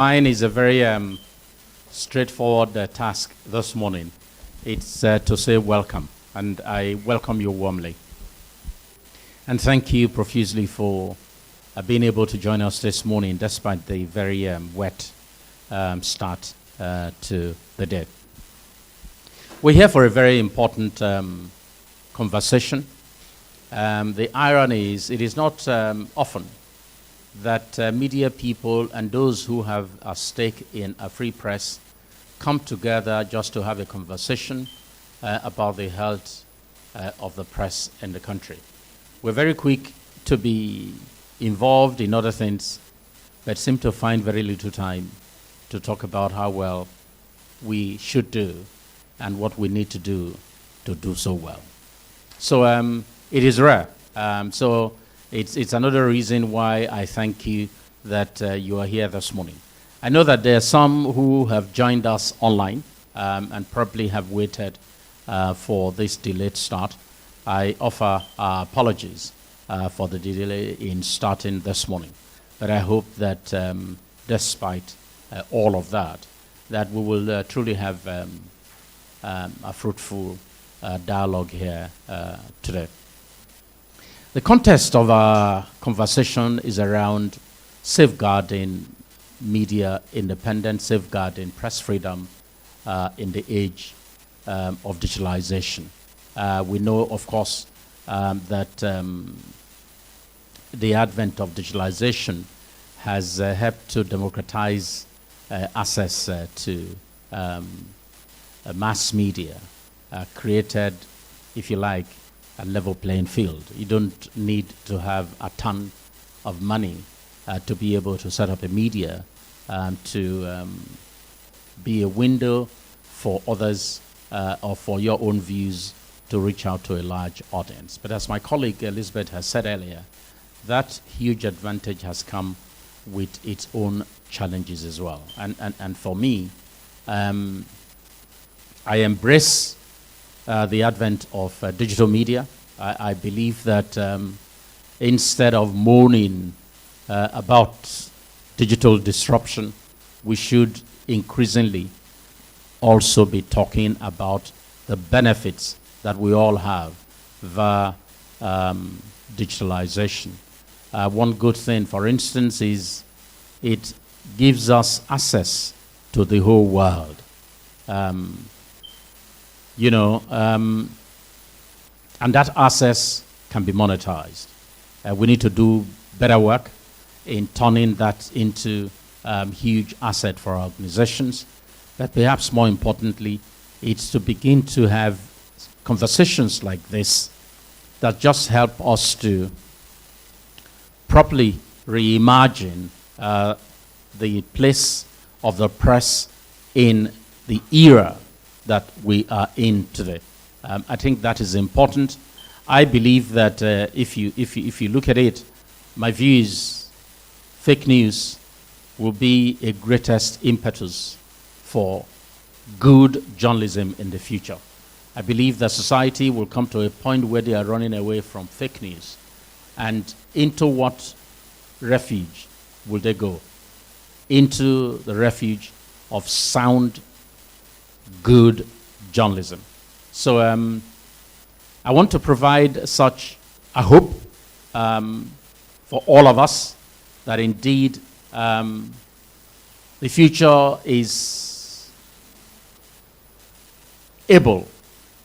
Mine is a very straightforward task this morning. It's to say welcome, and I welcome you warmly. And thank you profusely for being able to join us this morning, despite the very wet start to the day. We're here for a very important conversation. The irony is, it is not often that media people and those who have a stake in a free press come together just to have a conversation about the health of the press in the country. We're very quick to be involved in other things, but seem to find very little time to talk about how well we should do and what we need to do so well. So it is rare. So it's another reason why I thank you that you are here this morning. I know that there are some who have joined us online and probably have waited for this delayed start. I offer apologies for the delay in starting this morning. But I hope that despite all of that we will truly have a fruitful dialogue here today. The context of our conversation is around safeguarding media independence, safeguarding press freedom in the age of digitalization. We know, of course, that the advent of digitalization has helped to democratize access to mass media, created, if you like, a level playing field. You don't need to have a ton of money to be able to set up a media to be a window for others or for your own views to reach out to a large audience. But as my colleague Elizabeth has said earlier, that huge advantage has come with its own challenges as well. And for me, I embrace the advent of digital media. I believe that instead of moaning about digital disruption, we should increasingly also be talking about the benefits that we all have via digitalization. One good thing, for instance, is it gives us access to the whole world. And that access can be monetized. We need to do better work in turning that into huge asset for our organizations. But perhaps more importantly, it's to begin to have conversations like this that just help us to properly reimagine the place of the press in the era that we are in today. I think that is important. I believe that if you look at it, my view is fake news will be a greatest impetus for good journalism in the future. I believe that society will come to a point where they are running away from fake news. And into what refuge will they go? Into the refuge of sound, good journalism. So I want to provide such a hope for all of us that indeed the future is able,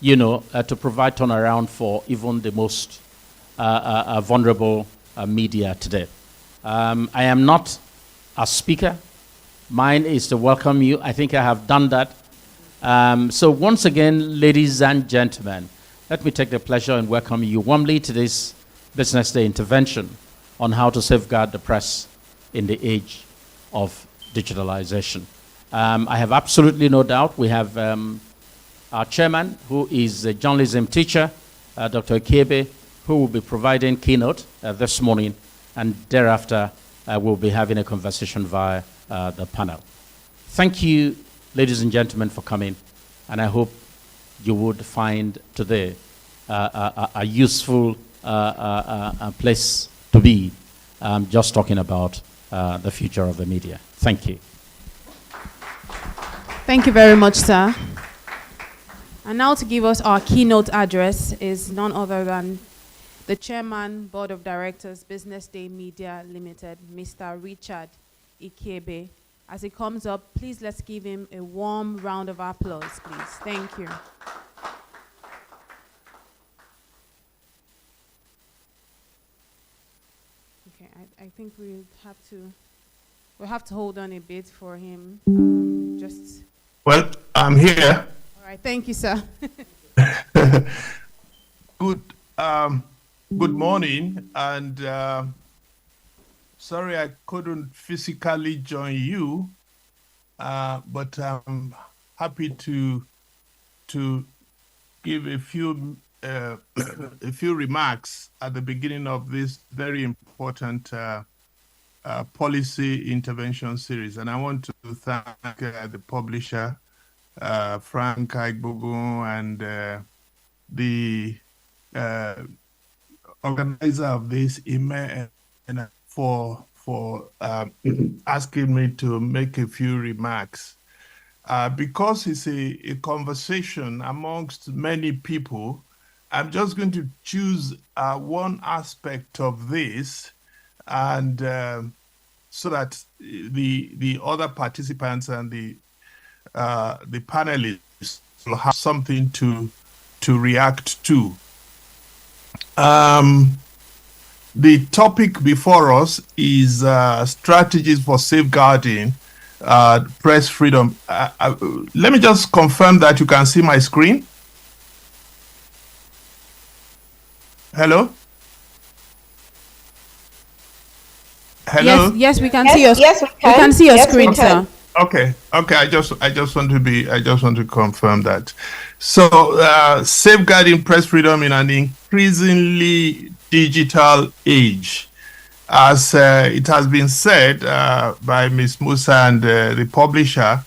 to provide turnaround for even the most vulnerable media today. I am not a speaker. Mine is to welcome you. I think I have done that. So once again, ladies and gentlemen, let me take the pleasure and welcome you warmly to this Business Day intervention on how to safeguard the press in the age of digitalization. I have absolutely no doubt we have our chairman, who is a journalism teacher, Dr. Kebe, who will be providing keynote this morning, and thereafter we'll be having a conversation via the panel. Thank you, ladies and gentlemen, for coming, and I hope you would find today a useful place to be just talking about the future of the media. Thank you. Thank you very much, sir. And now to give us our keynote address is none other than the Chairman, Board of Directors, Business Day Media Limited, Mr. Richard Ikebe. As he comes up, please let's give him a warm round of applause, please. Thank you. Okay, I think we'll have to hold on a bit for him. Well, I'm here. All right, thank you, sir. Good morning, and sorry I couldn't physically join you, but I'm happy to give a few a few remarks at the beginning of this very important policy intervention series. And I want to thank the publisher, Frank Aigbogun, and the organizer of this email, and for asking me to make a few remarks. Because it's a conversation amongst many people, I'm just going to choose one aspect of this, and so that the other participants and the panelists will have something to react to. The topic before us is strategies for safeguarding press freedom. Let me just confirm that you can see my screen. Hello? Hello? Yes, we can see your. Yes, we can. We can see your screen, sir. Okay. I just want to confirm that. So, safeguarding press freedom in an increasingly digital age. As it has been said by Ms. Musa and the publisher,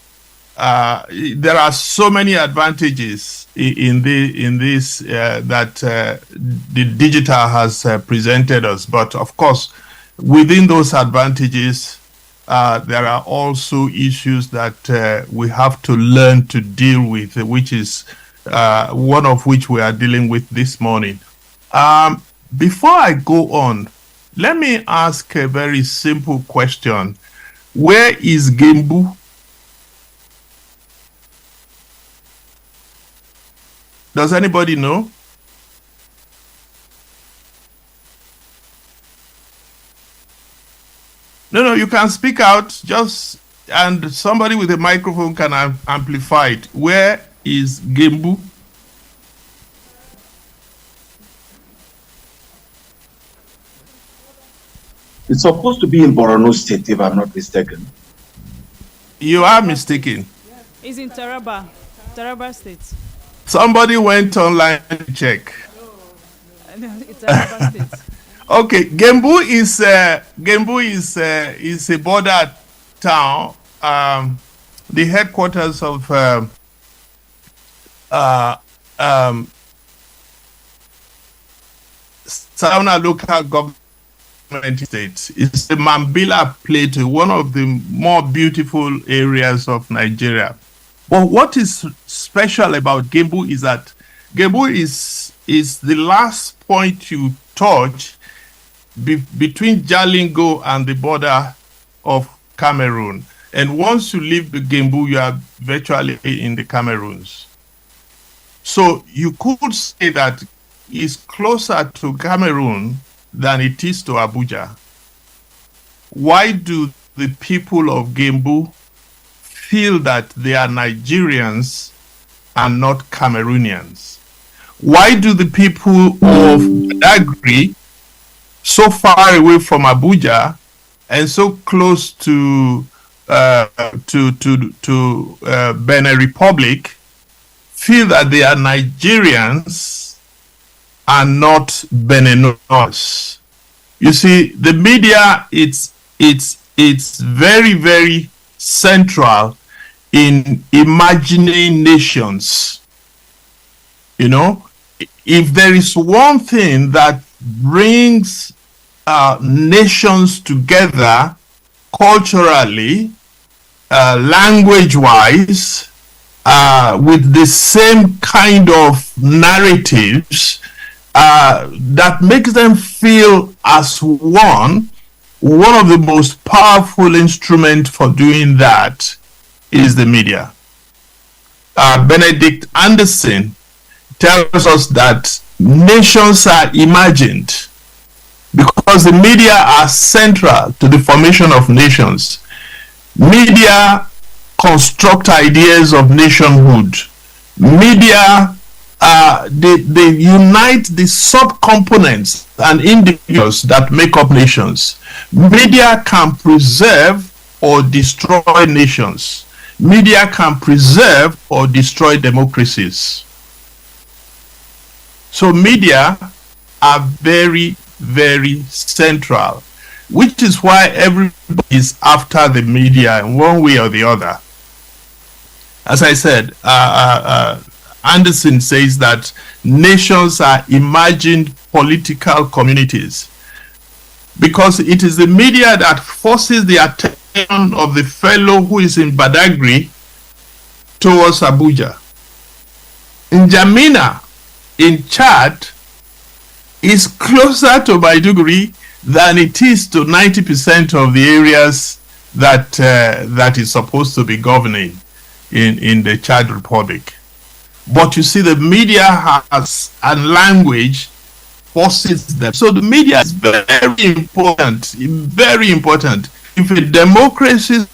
there are so many advantages in this that the digital has presented us. But of course, within those advantages, there are also issues that we have to learn to deal with, which is one of which we are dealing with this morning. Before I go on, let me ask a very simple question. Where is Gembu? Does anybody know? No, you can speak out, and somebody with a microphone can amplify it. Where is Gembu? It's supposed to be in Borno State, if I'm not mistaken. You are mistaken. It's in Taraba State. Somebody went online to check. No, it's Taraba State. Okay, Gembu is a border town, the headquarters of Sauna local government state. It's the Mambila Plateau, one of the more beautiful areas of Nigeria. But what is special about Gembu is that Gembu is the last point you touch between Jalingo and the border of Cameroon. And once you leave the Gembu, you are virtually in the Cameroons. So you could say that it's closer to Cameroon than it is to Abuja. Why do the people of Gembu feel that they are Nigerians and not Cameroonians? Why do the people of Badagry, so far away from Abuja and so close to Benin Republic, feel that they are Nigerians and not Beninese? You see, the media, it's very, very central in imagining nations. You know, if there is one thing that brings nations together culturally, language-wise, with the same kind of narratives that makes them feel as one. One of the most powerful instruments for doing that is the media. Benedict Anderson tells us that nations are imagined because the media are central to the formation of nations. Media construct ideas of nationhood. Media, they unite the subcomponents and individuals that make up nations. Media can preserve or destroy nations. Media can preserve or destroy democracies. So media are very, very central, which is why everybody is after the media in one way or the other. As I said, Anderson says that nations are imagined political communities because it is the media that forces the attention of the fellow who is in Badagry towards Abuja. N'Djamena in Chad is closer to Maiduguri than it is to 90% of the areas that that is supposed to be governing in the Chad Republic. But you see, the media has a language forces them. So the media is very important, very important. If a democracy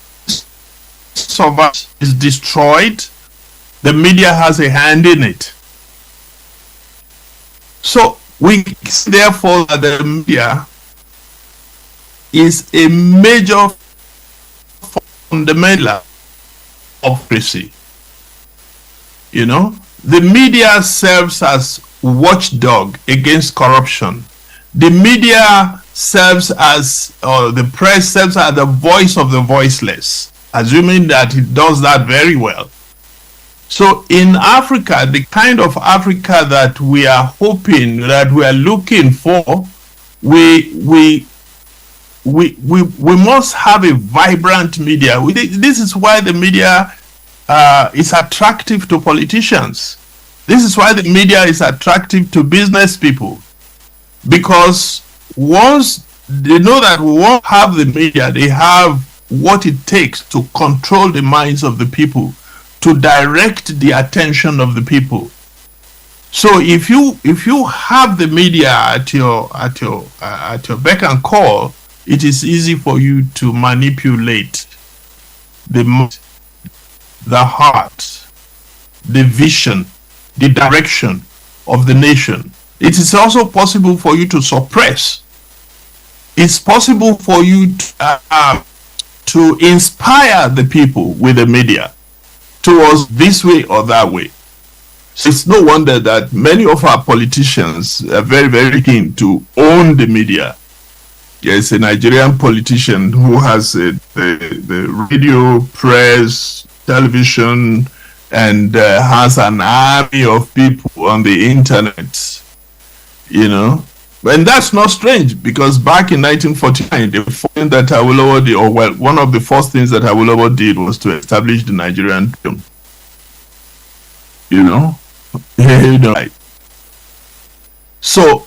survives, is destroyed, the media has a hand in it. So we see therefore that the media is a major fundamental of democracy. You know, the media serves as watchdog against corruption. The media serves as, or the press serves as the voice of the voiceless, assuming that it does that very well. So in Africa, the kind of Africa that we are hoping, that we are looking for, we must have a vibrant media. This is why the media is attractive to politicians. This is why the media is attractive to business people. Because once they know that we won't have the media, they have what it takes to control the minds of the people, to direct the attention of the people. So if you have the media at your beck and call, it is easy for you to manipulate the heart, the vision, the direction of the nation. It is also possible for you to suppress. It's possible for you to inspire the people with the media towards this way or that way. So it's no wonder that many of our politicians are very, very keen to own the media. There's a Nigerian politician who has the radio, press, television, and has an army of people on the internet, you know. And that's not strange, because back in 1949, the first thing that Awolowo did, or well, one of the first things that Awolowo did was to establish the Nigerian film. You know? Right. So,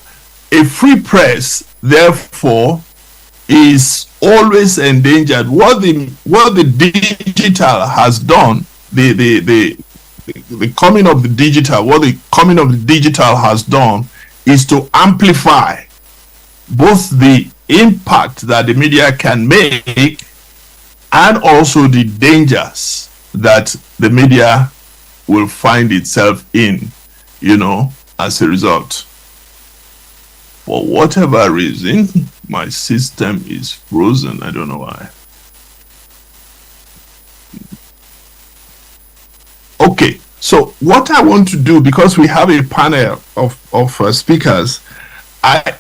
a free press, therefore, is always endangered. What the digital has done, the coming of the digital, what the coming of the digital has done is to amplify both the impact that the media can make and also the dangers that the media will find itself in, you know, as a result. For whatever reason, my system is frozen. I don't know why. Okay, so what I want to do, because we have a panel of speakers, I'm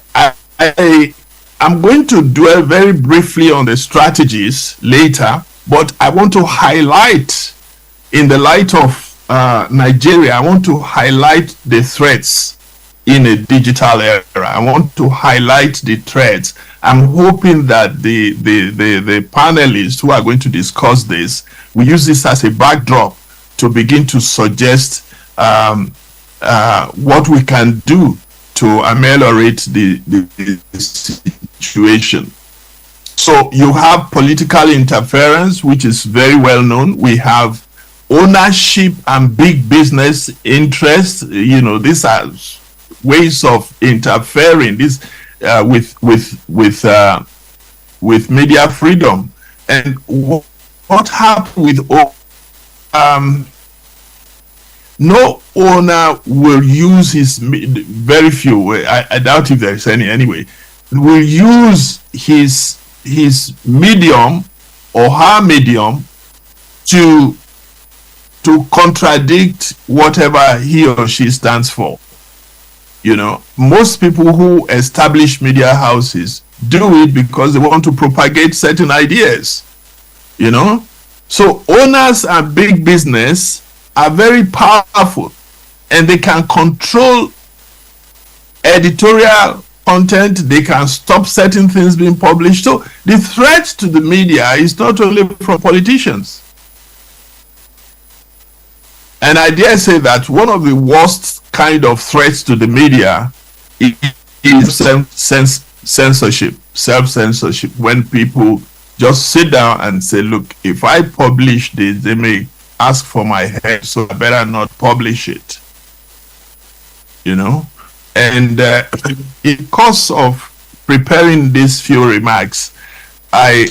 going to dwell very briefly on the strategies later, but I want to highlight, in the light of Nigeria, I want to highlight the threats in a digital era. I want to highlight the threats. I'm hoping that the panelists who are going to discuss this will use this as a backdrop to begin to suggest what we can do to ameliorate the situation. So you have political interference, which is very well known. We have ownership and big business interests. You know, these are ways of interfering with media freedom. And what happened with no owner will use very few. I doubt if there is any anyway. Will use his medium or her medium to contradict whatever he or she stands for. You know, most people who establish media houses do it because they want to propagate certain ideas. You know, so owners and big business are very powerful, and they can control editorial content. They can stop certain things being published. So the threat to the media is not only from politicians. And I dare say that one of the worst kind of threats to the media is censorship, self-censorship, when people just sit down and say, look, if I publish this, they may ask for my head, so I better not publish it. You know? And in course of preparing these few remarks, I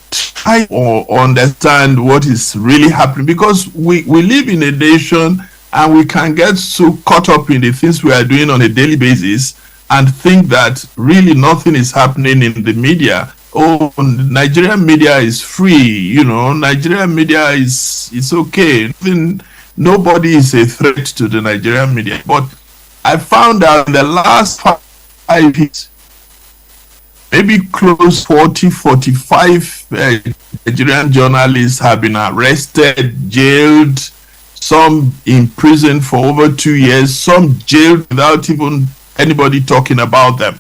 try to understand what is really happening, because we live in a nation and we can get so caught up in the things we are doing on a daily basis and think that really nothing is happening in the media. Oh, Nigerian media is free, you know, Nigerian media is okay. Nobody is a threat to the Nigerian media. But I found out in the last 5 years, maybe close 45 Nigerian journalists have been arrested, jailed, some imprisoned for over 2 years, some jailed without even anybody talking about them.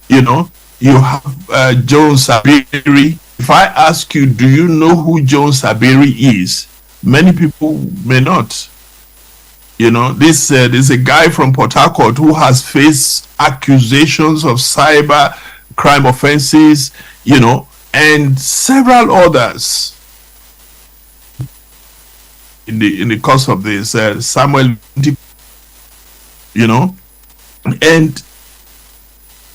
You know, you have Jones Sabiri. If I ask you, do you know who Jones Sabiri is? Many people may not. You know, there's a guy from Port Harcourt who has faced accusations of cyber crime offenses, you know, and several others in the course of this. Samuel, you know, and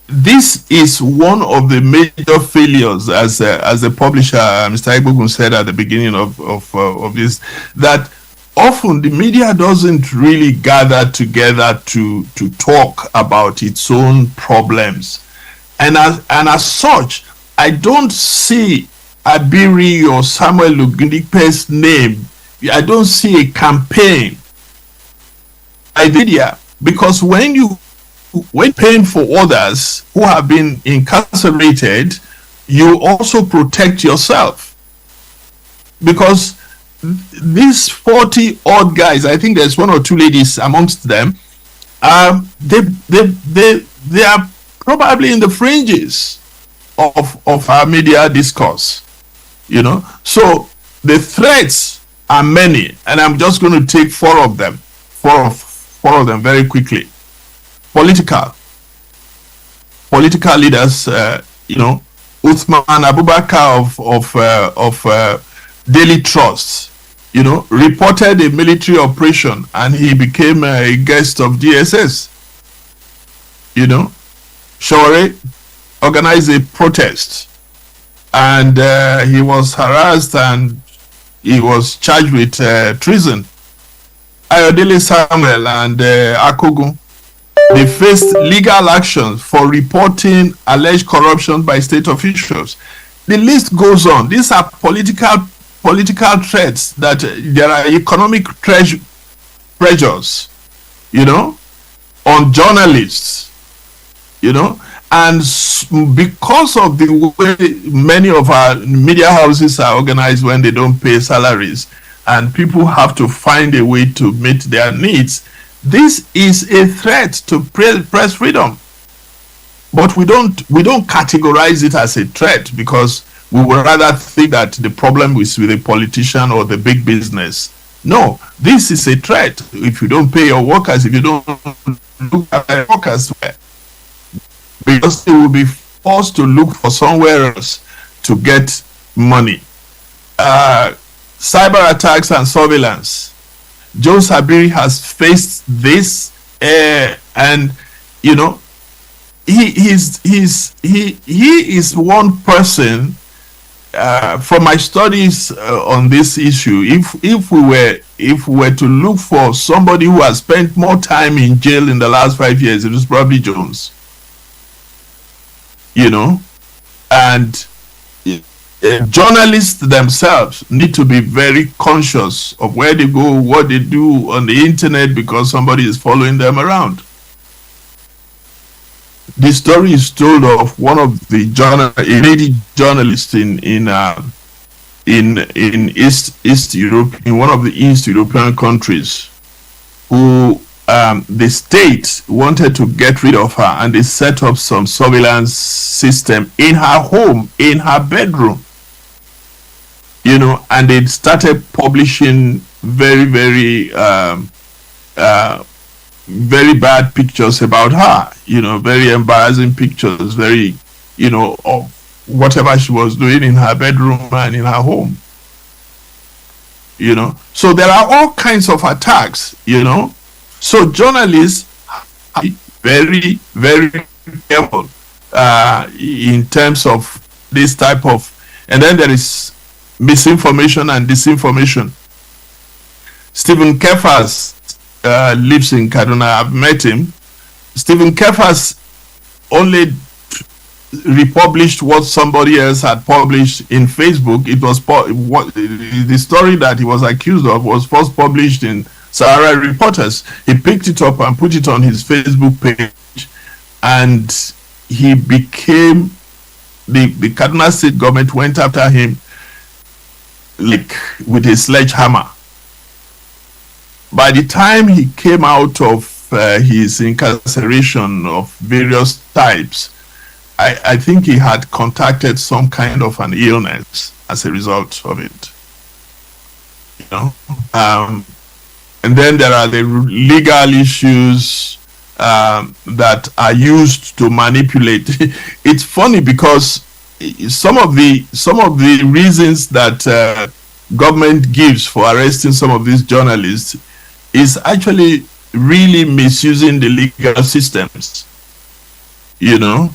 this is one of the major failures, as the publisher, Mr. Igbogun, said at the beginning of this, that often the media doesn't really gather together to talk about its own problems, and as such, I don't see Abiri or Samuel Lugundipe's name. I don't see a campaign by the media, because when paying for others who have been incarcerated, you also protect yourself, because these 40 odd guys, I think there's one or two ladies amongst them, they are probably in the fringes of our media discourse, you know. So the threats are many, and I'm just going to take four of them very quickly. Political leaders, you know, Uthman Abubakar of Daily Trust, you know, reported a military operation and he became a guest of DSS. You know, Shore organized a protest and he was harassed and he was charged with treason. Ayodele Samuel and Akogun, they faced legal actions for reporting alleged corruption by state officials. The list goes on. These are political threats, that there are economic pressures, you know, on journalists, you know, and because of the way many of our media houses are organized, when they don't pay salaries and people have to find a way to meet their needs, this is a threat to press freedom. But we don't categorize it as a threat, because we would rather think that the problem is with the politician or the big business. No, this is a threat. If you don't pay your workers, if you don't look at the workers, because they will be forced to look for somewhere else to get money. Cyber attacks and surveillance. Joe Sabiri has faced this, and you know, he is one person. From my studies on this issue, if we were to look for somebody who has spent more time in jail in the last 5 years, it was probably Jones. You know, and journalists themselves need to be very conscious of where they go, what they do on the internet, because somebody is following them around. The story is told of one of the lady journalists in East Europe, in one of the East European countries, who the state wanted to get rid of her, and they set up some surveillance system in her home, in her bedroom, you know, and they started publishing very bad pictures about her, you know, very embarrassing pictures, very, you know, of whatever she was doing in her bedroom and in her home, you know. So there are all kinds of attacks, you know. So journalists are very careful in terms of this type of, and then there is misinformation and disinformation. Stephen Kefas lives in Kaduna. I've met him. Stephen Kefas only republished what somebody else had published in Facebook. It was the story that he was accused of was first published in Sahara Reporters. He picked it up and put it on his Facebook page, and he became the Kaduna State government went after him like with a sledgehammer. By the time he came out of his incarceration of various types, I think he had contracted some kind of an illness as a result of it. You know, and then there are the legal issues that are used to manipulate. It's funny because some of the reasons that government gives for arresting some of these journalists is actually really misusing the legal systems, you know,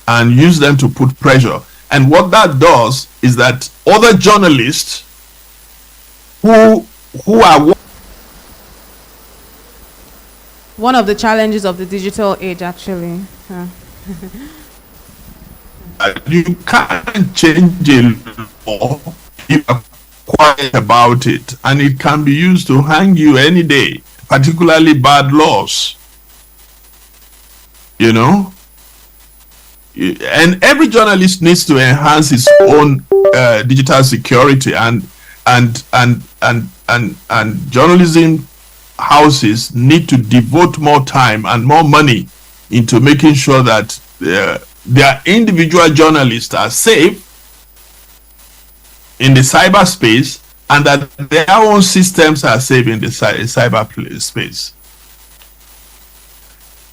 and use them to put pressure. And what that does is that other journalists who are one of the challenges of the digital age, actually. You can't change a law if you are quiet about it, and it can be used to hang you any day, particularly bad laws, you know. And every journalist needs to enhance his own digital security, and journalism houses need to devote more time and more money into making sure that their individual journalists are safe in the cyberspace, and that their own systems are safe in the cyber space.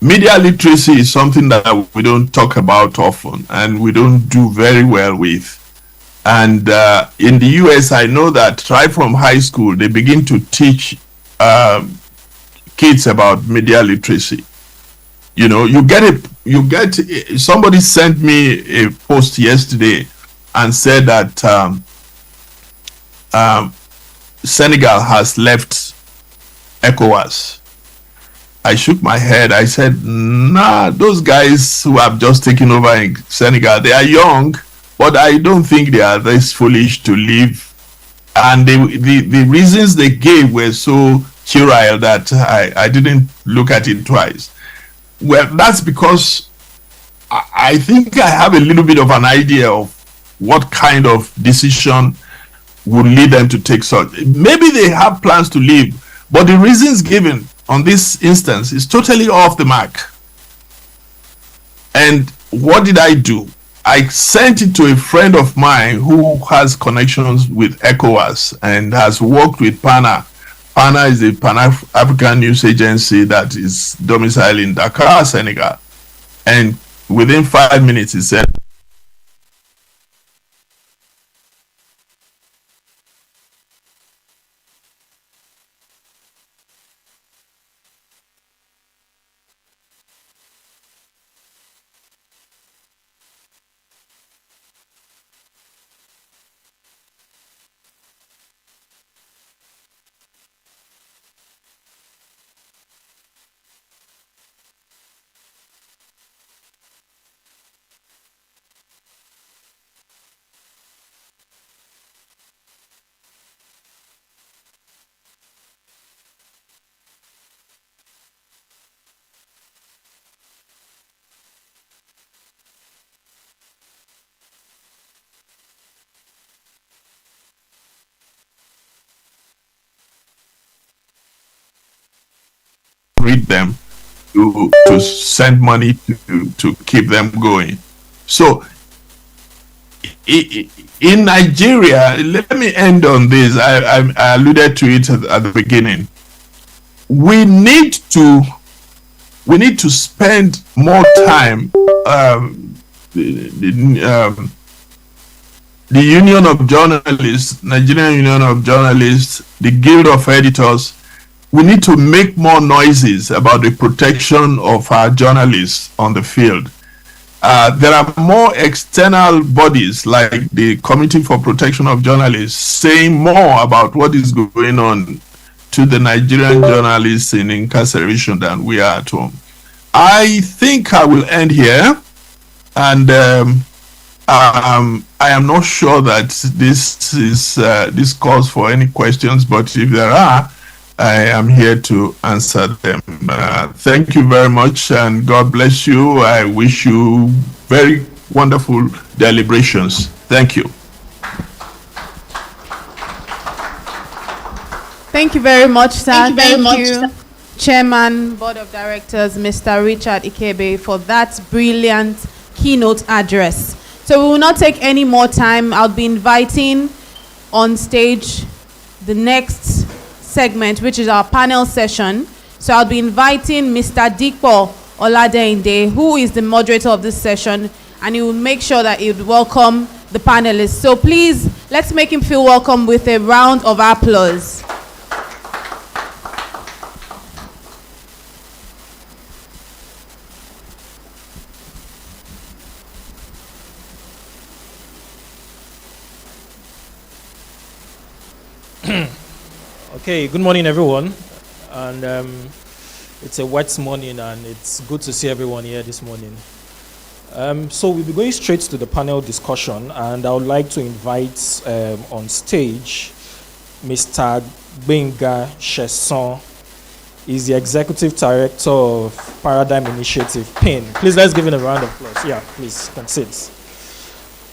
Media literacy is something that we don't talk about often, and we don't do very well with. And in the US, I know that right from high school, they begin to teach kids about media literacy. You know, somebody sent me a post yesterday and said that Senegal has left ECOWAS. I shook my head. I said, nah, those guys who have just taken over in Senegal, they are young, but I don't think they are this foolish to leave. And the reasons they gave were so puerile that I didn't look at it twice. Well, that's because I think I have a little bit of an idea of what kind of decision would lead them to take such. Maybe they have plans to leave, but the reasons given on this instance is totally off the mark. And what did I do? I sent it to a friend of mine who has connections with ECOWAS and has worked with PANA. PANA is a Pan-African news agency that is domiciled in Dakar, Senegal. And within 5 minutes, he said, read them to send money to keep them going. So in Nigeria, let me end on this. I alluded to it at the beginning. We need to spend more time. The Union of Journalists, Nigerian Union of Journalists, the Guild of Editors, we need to make more noises about the protection of our journalists on the field. There are more external bodies like the Committee for Protection of Journalists saying more about what is going on to the Nigerian journalists in incarceration than we are at home. I think I will end here, and I am not sure that this calls for any questions, but if there are, I am here to answer them. Thank you very much, and God bless you. I wish you very wonderful deliberations. Thank you. Thank you very much, sir. Thank you, Chairman, Board of Directors, Mr. Richard Ikebe, for that brilliant keynote address. So we will not take any more time. I'll be inviting on stage the next segment, which is our panel session. So I'll be inviting Mr. Dikpo Oladeinde, who is the moderator of this session, and he will make sure that he would welcome the panelists. So please, let's make him feel welcome with a round of applause. Okay, good morning, everyone. And it's a wet morning, and it's good to see everyone here this morning. So we'll be going straight to the panel discussion, and I would like to invite on stage Mr. Benga Sheson. He's the Executive Director of Paradigm Initiative, PIN. Please, let's give him a round of applause. Yeah, please, can sit.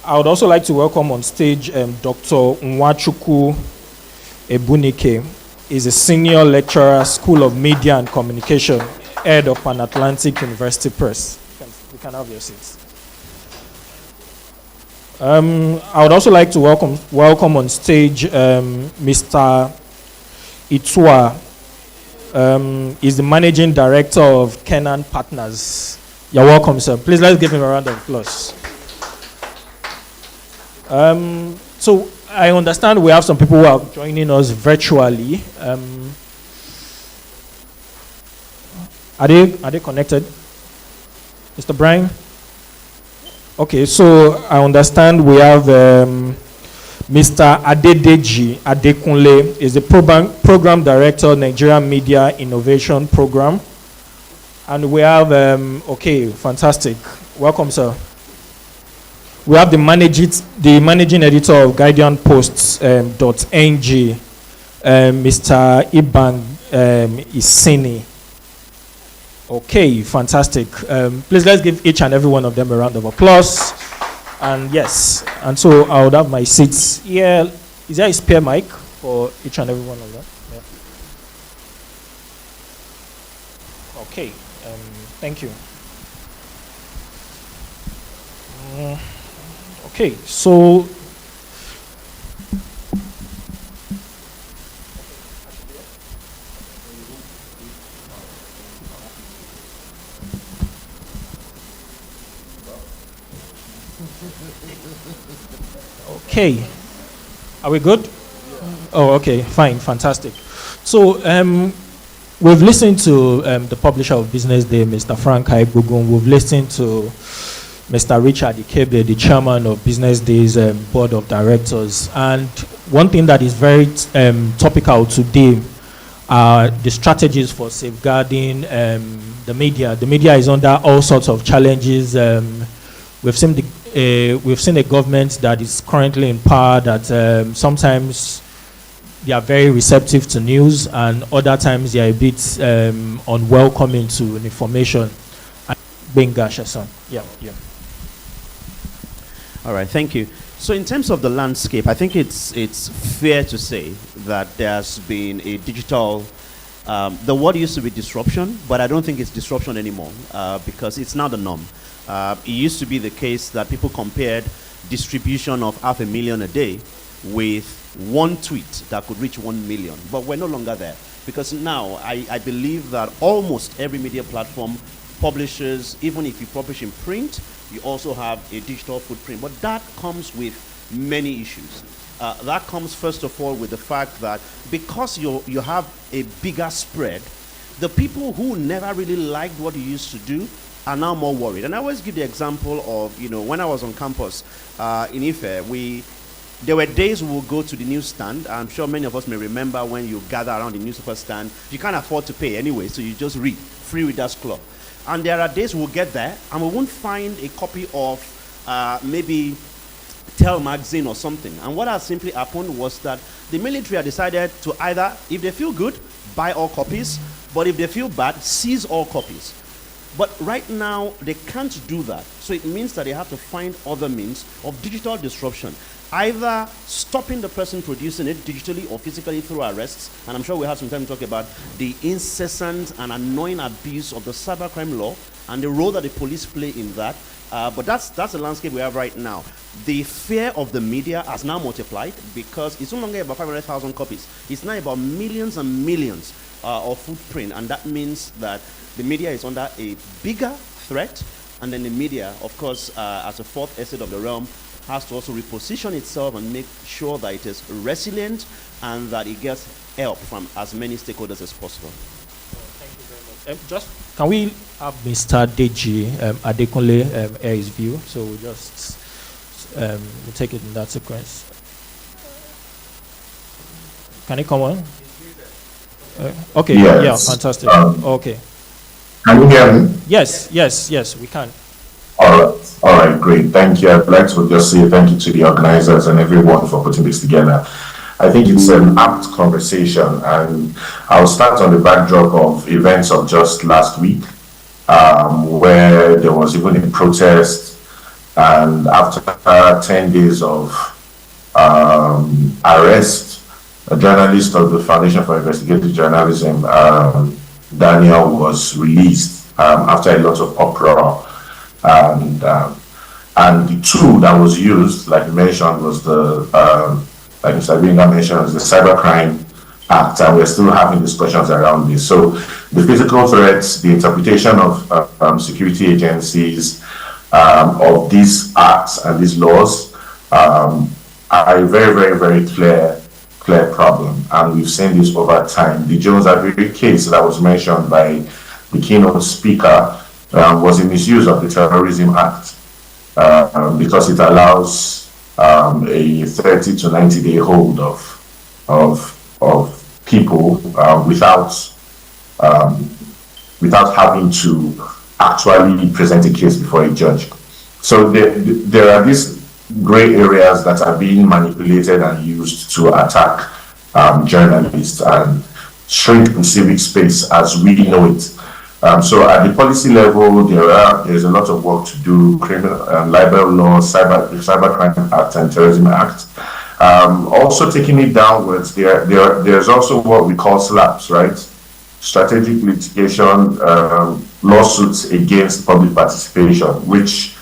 I would also like to welcome on stage Dr. Nwachukwu Ebunike. Is a senior lecturer, School of Media and Communication, head of Pan Atlantic University Press. You can have your seats. I would also like to welcome on stage Mr. Itua. Is the managing director of Kenan Partners. You're welcome, sir. Please let's give him a round of applause. So I understand we have some people who are joining us virtually. Are they connected? Mr. Brian? Okay, so I understand we have Mr. Adedeji Adekunle is the program director, Nigerian Media Innovation Program. And we have, okay, fantastic. Welcome, sir. We have the managing editor of Guardian Posts .ng, Mr. Iban Isini. Okay, fantastic. Please let's give each and every one of them a round of applause. And yes, and so I would have my seats here. Is there a spare mic for each and every one of them? Yeah. Okay, thank you. Okay, so okay, are we good? Oh, okay, fine, fantastic. So, we've listened to the publisher of Business Day, Mr. Frank Aibugun. We've listened to Mr. Richard Ikebe, the chairman of Business Day's board of directors. And one thing that is very topical today are the strategies for safeguarding the media. The media is under all sorts of challenges. We've seen a government that is currently in power that sometimes they are very receptive to news, and other times they are a bit unwelcoming to information. Benga Shason. Yeah. All right, thank you. So in terms of the landscape, I think it's fair to say that there's been a digital, the word used to be disruption, but I don't think it's disruption anymore because it's now the norm. It used to be the case that people compared distribution of 500,000 a day with one tweet that could reach 1 million, but we're no longer there because now I believe that almost every media platform publishes, even if you publish in print, you also have a digital footprint, but that comes with many issues. That comes first of all with the fact that because you have a bigger spread, the people who never really liked what you used to do are now more worried. And I always give the example of, when I was on campus in Ife, there were days we would go to the newsstand. I'm sure many of us may remember when you gather around the newspaper stand. You can't afford to pay anyway, so you just read, free readers club. And there are days we'll get there and we won't find a copy of maybe Tell magazine or something. And what has simply happened was that the military had decided to either, if they feel good, buy all copies, but if they feel bad, seize all copies. But right now, they can't do that. So it means that they have to find other means of digital disruption, either stopping the person producing it digitally or physically through arrests. And I'm sure we'll have some time to talk about the incessant and annoying abuse of the cybercrime law and the role that the police play in that. But that's the landscape we have right now. The fear of the media has now multiplied because it's no longer about 500,000 copies. It's now about millions and millions of footprint. And that means that the media is under a bigger threat. And then the media, of course, as a fourth estate of the realm, has to also reposition itself and make sure that it is resilient and that it gets help from as many stakeholders as possible. Thank you very much. Just can we have Mr. Deji Adekunle air his view? So we'll just we'll take it in that sequence. Can it come on? Okay. Yes. Yeah. Fantastic. Okay. Can you hear me? Yes, we can. All right, great. Thank you. I'd like to just say thank you to the organizers and everyone for putting this together. I think it's an apt conversation, and I'll start on the backdrop of events of just last week, where there was even a protest, and after 10 days of arrest, a journalist of the Foundation for Investigative Journalism, Daniel, was released after a lot of uproar. And the tool that was used, like you mentioned, was like Mr. Binga mentioned, was the Cybercrime Act, and we're still having discussions around this. So the physical threats, the interpretation of security agencies of these acts and these laws are a very, very, very clear problem, and we've seen this over time. The Jones Aguirre case that was mentioned by the keynote speaker was a misuse of the Terrorism Act because it allows a 30 to 90 day hold of people without having to actually present a case before a judge. So there are these gray areas that are being manipulated and used to attack journalists and shrink the civic space as we know it. So at the policy level, there's a lot of work to do: criminal libel law, cybercrime act, and terrorism act. Also taking it downwards, there's also what we call SLAPs, right? Strategic litigation, lawsuits against public participation, which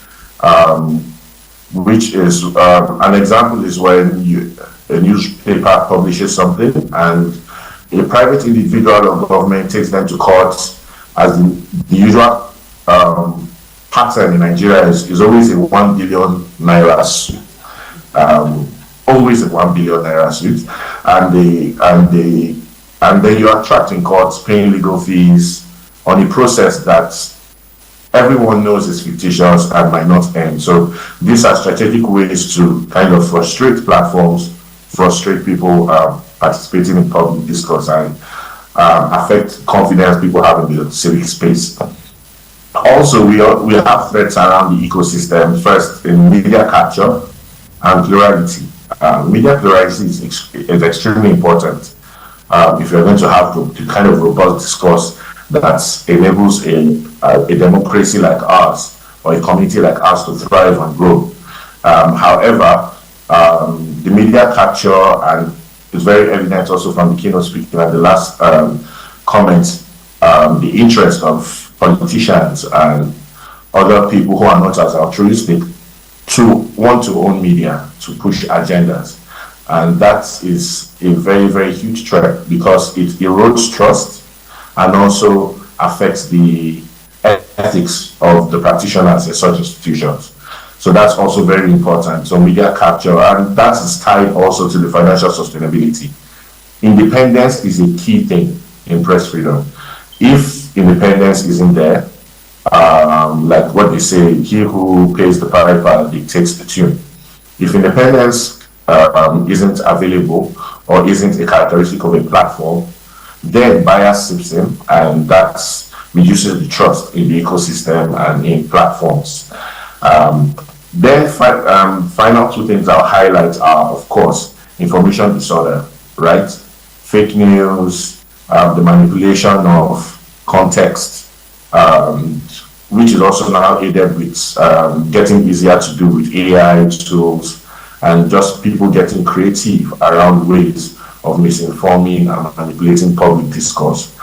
which is an example is when a newspaper publishes something and a private individual or government takes them to court, as the usual pattern in Nigeria is always a 1 billion naira suit. Always a 1 billion naira suit, and then you are trapped in courts paying legal fees on a process that everyone knows is fictitious and might not end. So these are strategic ways to kind of frustrate platforms, frustrate people participating in public discourse, and affect confidence people have in the civic space. Also, we have threats around the ecosystem. First, in media capture and plurality. Media plurality is extremely important if you're going to have the kind of robust discourse that enables a democracy like ours or a community like ours to thrive and grow. However, the media capture, and it's very evident also from the keynote speaker at the last comments, the interest of politicians and other people who are not as altruistic to want to own media, to push agendas. And that is a very, very huge threat because it erodes trust and also affects the ethics of the practitioners in such institutions. So that's also very important. So media capture, and that is tied also to the financial sustainability. Independence is a key thing in press freedom. If independence isn't there, like what they say, he who pays the piper dictates the tune. If independence isn't available or isn't a characteristic of a platform, then bias seeps in, and that reduces the trust in the ecosystem and in platforms. Then final two things I'll highlight are, of course, information disorder, right? Fake news, the manipulation of context, which is also now aided with getting easier to do with AI tools and just people getting creative around ways of misinforming and manipulating public discourse.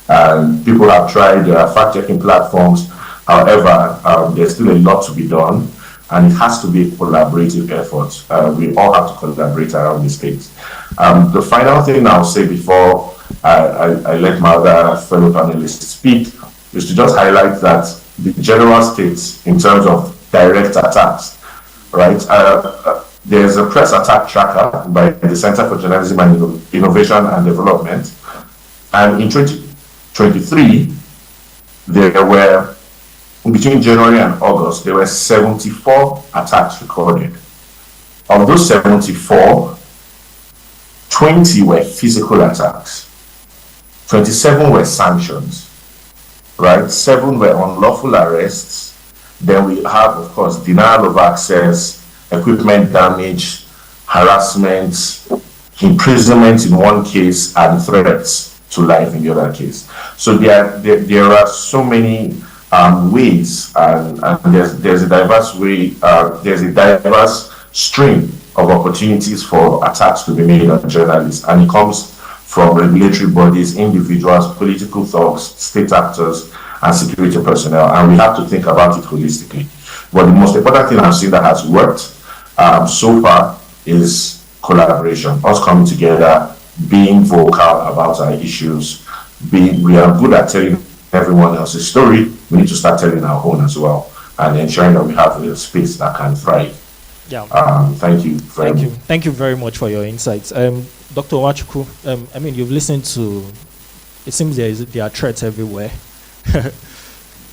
And people have tried fact-checking platforms. However, there's still a lot to be done, and it has to be a collaborative effort. We all have to collaborate around these things. The final thing I'll say before I let my other fellow panelists speak is to just highlight that the general state in terms of direct attacks, right? There's a press attack tracker by the Center for Journalism and Innovation and Development. And in 2023, there were, between January and August, there were 74 attacks recorded. Of those 74, 20 were physical attacks, 27 were sanctions, right? 7 were unlawful arrests. Then we have, of course, denial of access, equipment damage, harassment, imprisonment in one case, and threats to life in the other case. So there are so many ways, and there's a diverse way, there's a diverse stream of opportunities for attacks to be made on journalists, and it comes from regulatory bodies, individuals, political thugs, state actors, and security personnel, and we have to think about it holistically. But the most important thing I've seen that has worked so far is collaboration, us coming together, being vocal about our issues. We are good at telling everyone else's story. We need to start telling our own as well, and ensuring that we have a space that can thrive. Yeah. Thank you. Thank you very much for your insights. Dr. Wachuku, I mean, you've listened to, it seems there are threats everywhere.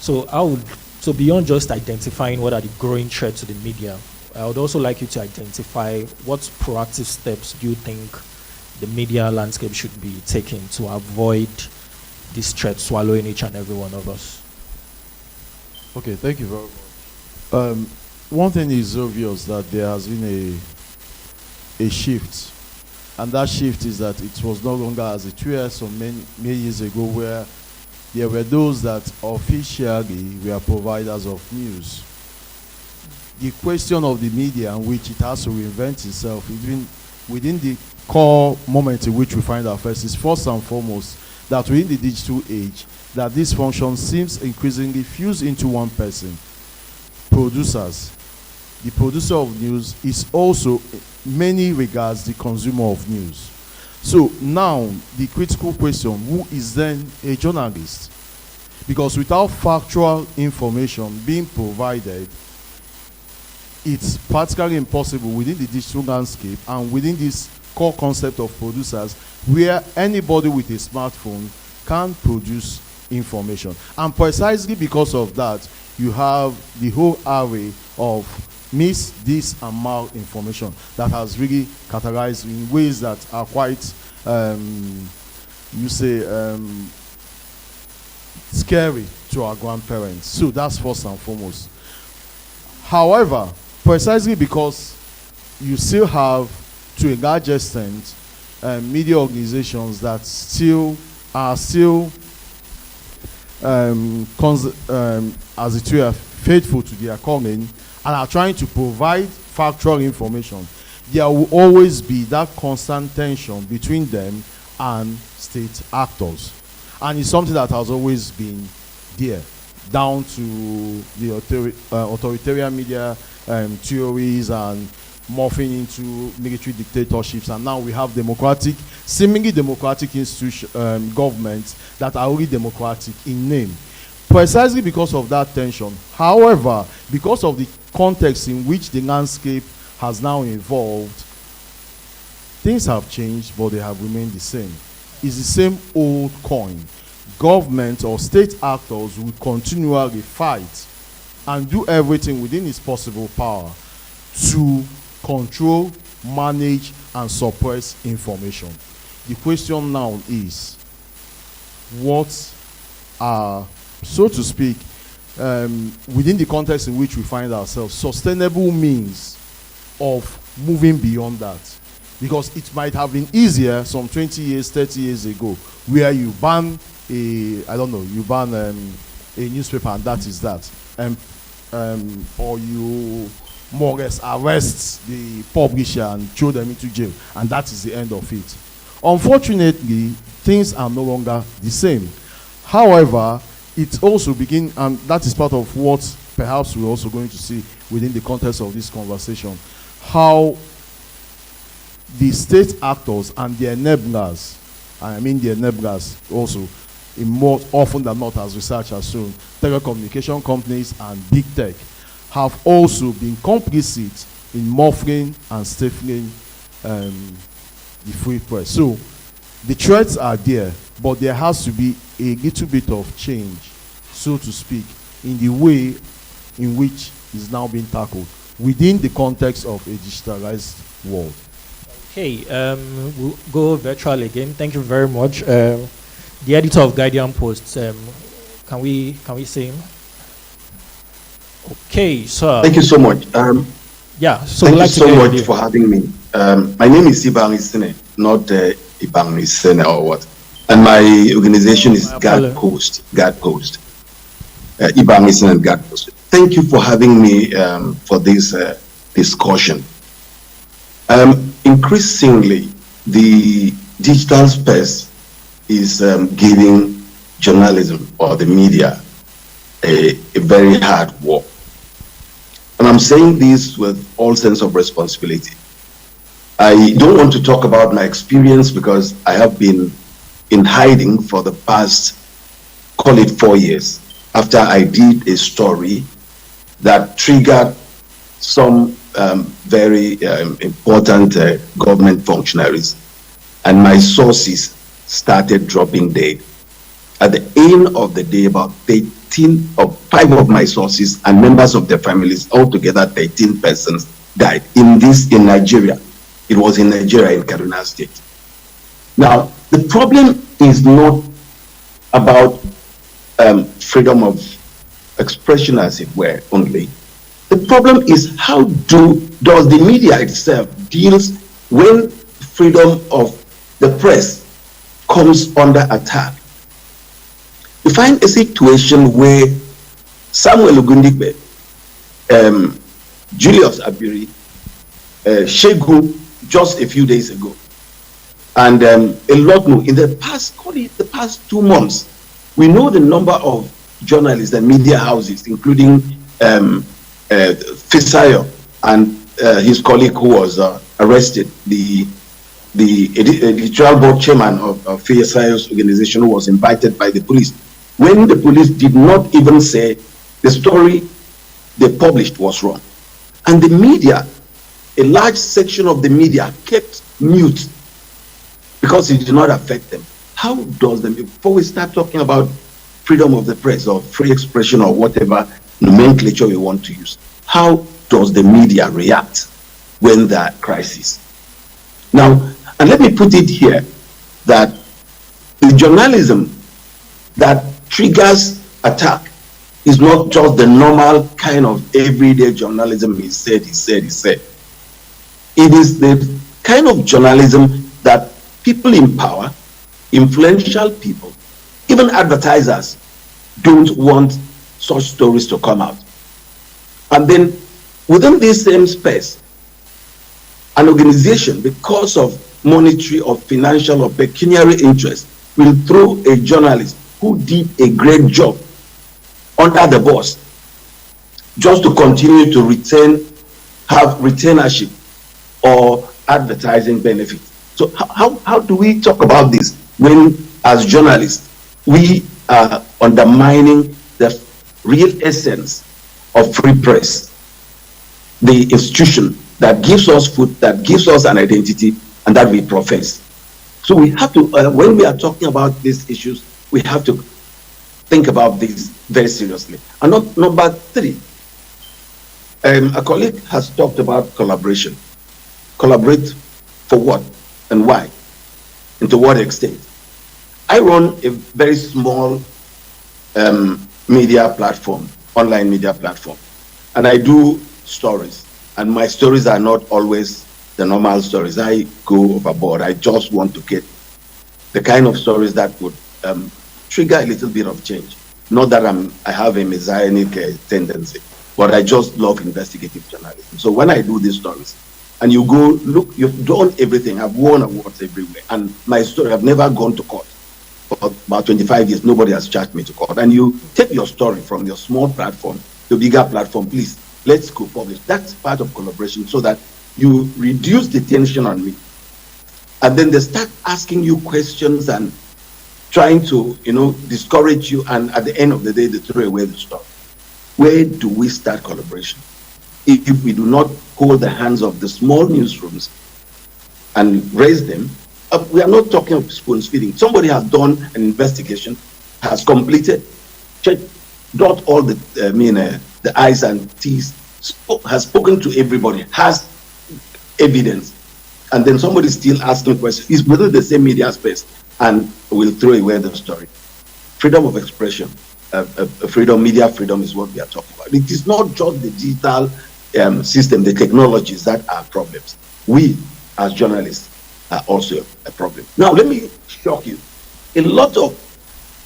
So beyond just identifying what are the growing threats to the media, I would also like you to identify what proactive steps do you think the media landscape should be taking to avoid this threat swallowing each and every one of us. Okay, thank you very much. One thing is obvious, that there has been a shift, and that shift is that it was no longer as it was some many years ago, where there were those that officially were providers of news. The question of the media, in which it has to reinvent itself, even within the core moment in which we find ourselves, is first and foremost that within the digital age, that this function seems increasingly fused into one person: producers, the producer of news is also, in many regards, the consumer of news. So now, the critical question, who is then a journalist? Because without factual information being provided, it's practically impossible within the digital landscape and within this core concept of producers, where anybody with a smartphone can produce information. And precisely because of that, you have the whole array of mis, dis, and mal information that has really categorized in ways that are quite, scary to our grandparents. So that's first and foremost. However, precisely because you still have, to a large extent, media organizations that are still, as it were, faithful to their calling and are trying to provide factual information, there will always be that constant tension between them and state actors. And it's something that has always been there, down to the authoritarian media theories and morphing into military dictatorships, and now we have seemingly democratic governments that are only democratic in name. Precisely because of that tension. However, because of the context in which the landscape has now evolved, things have changed, but they have remained the same. It's the same old coin. Government or state actors will continually fight and do everything within its possible power to control, manage, and suppress information. The question now is, what are, so to speak, within the context in which we find ourselves, sustainable means of moving beyond that? Because it might have been easier some 20 years, 30 years ago, where you ban a newspaper and that is that. Or you more or less arrest the publisher and throw them into jail, and that is the end of it. Unfortunately, things are no longer the same. However, it also begins, and that is part of what perhaps we're also going to see within the context of this conversation, how the state actors and the enablers, I mean the enablers also, in more often than not, as research has shown, telecommunication companies and big tech have also been complicit in muffling and stifling the free press. So the threats are there, but there has to be a little bit of change, so to speak, in the way in which is now being tackled within the context of a digitalized world. Okay, we'll go virtual again. Thank you very much. The editor of Guardian Post, can we see him? Okay, so thank you so much. Yeah, so thank you so much for having me. My name is Ibang Isene, not Ibang Isene or what. And my organization is Guard Post. Ibang Isene and Guard Post. Thank you for having me for this discussion. Increasingly, the digital space is giving journalism or the media a very hard work. And I'm saying this with all sense of responsibility. I don't want to talk about my experience because I have been in hiding for the past, call it 4 years, after I did a story that triggered some very important government functionaries, and my sources started dropping dead. At the end of the day, about 13 or 5 of my sources and members of their families, altogether 13 persons, died in Nigeria. It was in Nigeria, in Kaduna State. Now, the problem is not about freedom of expression, as it were, only. The problem is how does the media itself deals when freedom of the press comes under attack. You find a situation where Samuel Ogundigbe, Julius Abiri, Shegu just a few days ago, and a lot more in the past 2 months, we know the number of journalists and media houses, including Fisayo and his colleague who was arrested, the editorial board chairman of FASIO's organization, who was invited by the police, when the police did not even say the story they published was wrong. And the media, a large section of the media, kept mute because it did not affect them. How does them, before we start talking about freedom of the press or free expression or whatever nomenclature we want to use, how does the media react when there are crises? Now, and let me put it here, that the journalism that triggers attack is not just the normal kind of everyday journalism, he said. It is the kind of journalism that people in power, influential people, even advertisers don't want such stories to come out. And then within this same space, an organization, because of monetary or financial or pecuniary interest, will throw a journalist who did a great job under the bus just to continue to have retainership or advertising benefits. So how do we talk about this when, as journalists, we are undermining the real essence of free press, the institution that gives us food, that gives us an identity, and that we profess? So we have to, when we are talking about these issues, we have to think about this very seriously. And number three, a colleague has talked about collaboration. Collaborate for what and why, and to what extent? I run a very small media platform, online media platform, and I do stories, and my stories are not always the normal stories. I go overboard. I just want to get the kind of stories that would trigger a little bit of change. Not that I have a messianic tendency, but I just love investigative journalism. So when I do these stories, and you go, look, you've done everything. I've won awards everywhere. And my story, I've never gone to court. For about 25 years, nobody has charged me to court. And you take your story from your small platform to a bigger platform, please, let's go publish. That's part of collaboration, so that you reduce the tension on me. And then they start asking you questions and trying to, discourage you. And at the end of the day, they throw away the story. Where do we start collaboration? If we do not hold the hands of the small newsrooms and raise them, we are not talking of spoon feeding. Somebody has done an investigation, has completed, dot all the I's and T's, has spoken to everybody, has evidence, and then somebody is still asking questions. It's within the same media space, and will throw away the story. Freedom of expression, media freedom is what we are talking about. It is not just the digital system, the technologies that are problems. We, as journalists, are also a problem. Now, let me shock you. A lot of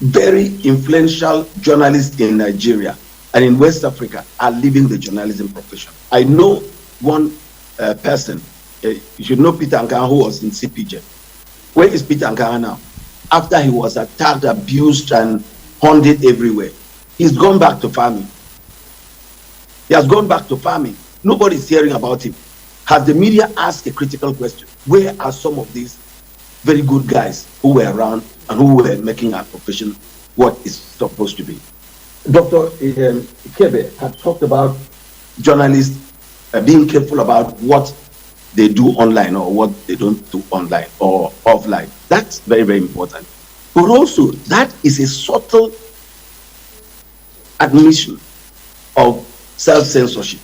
very influential journalists in Nigeria and in West Africa are leaving the journalism profession. I know one person, you should know Peter Ankara, who was in CPJ. Where is Peter Ankara now? After he was attacked, abused, and hunted everywhere, he's gone back to farming. He has gone back to farming. Nobody's hearing about him. Has the media asked a critical question? Where are some of these very good guys who were around and who were making our profession what it's supposed to be? Dr. Ikebe had talked about journalists being careful about what they do online or what they don't do online or offline. That's very, very important. But also, that is a subtle admission of self-censorship.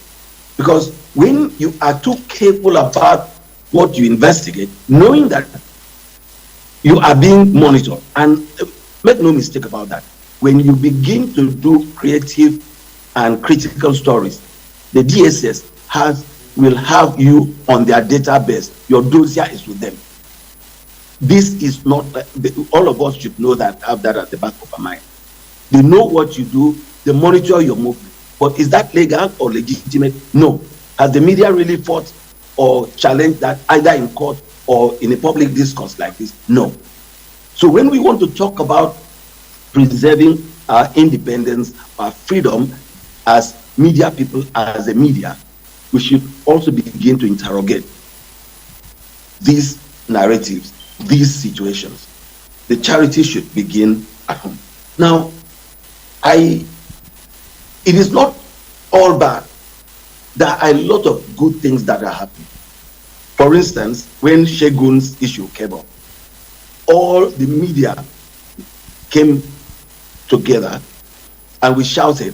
Because when you are too careful about what you investigate, knowing that you are being monitored, and make no mistake about that, when you begin to do creative and critical stories, the DSS will have you on their database. Your dossier is with them. This is not, all of us should know that, have that at the back of our mind. They know what you do, they monitor your movement. But is that legal or legitimate? No. Has the media really fought or challenged that either in court or in a public discourse like this? No. So when we want to talk about preserving our independence, our freedom as media people, as a media, we should also begin to interrogate these narratives, these situations. The charity should begin at home. Now, it is not all bad. There are a lot of good things that are happening. For instance, when Shegun's issue came up, all the media came together and we shouted.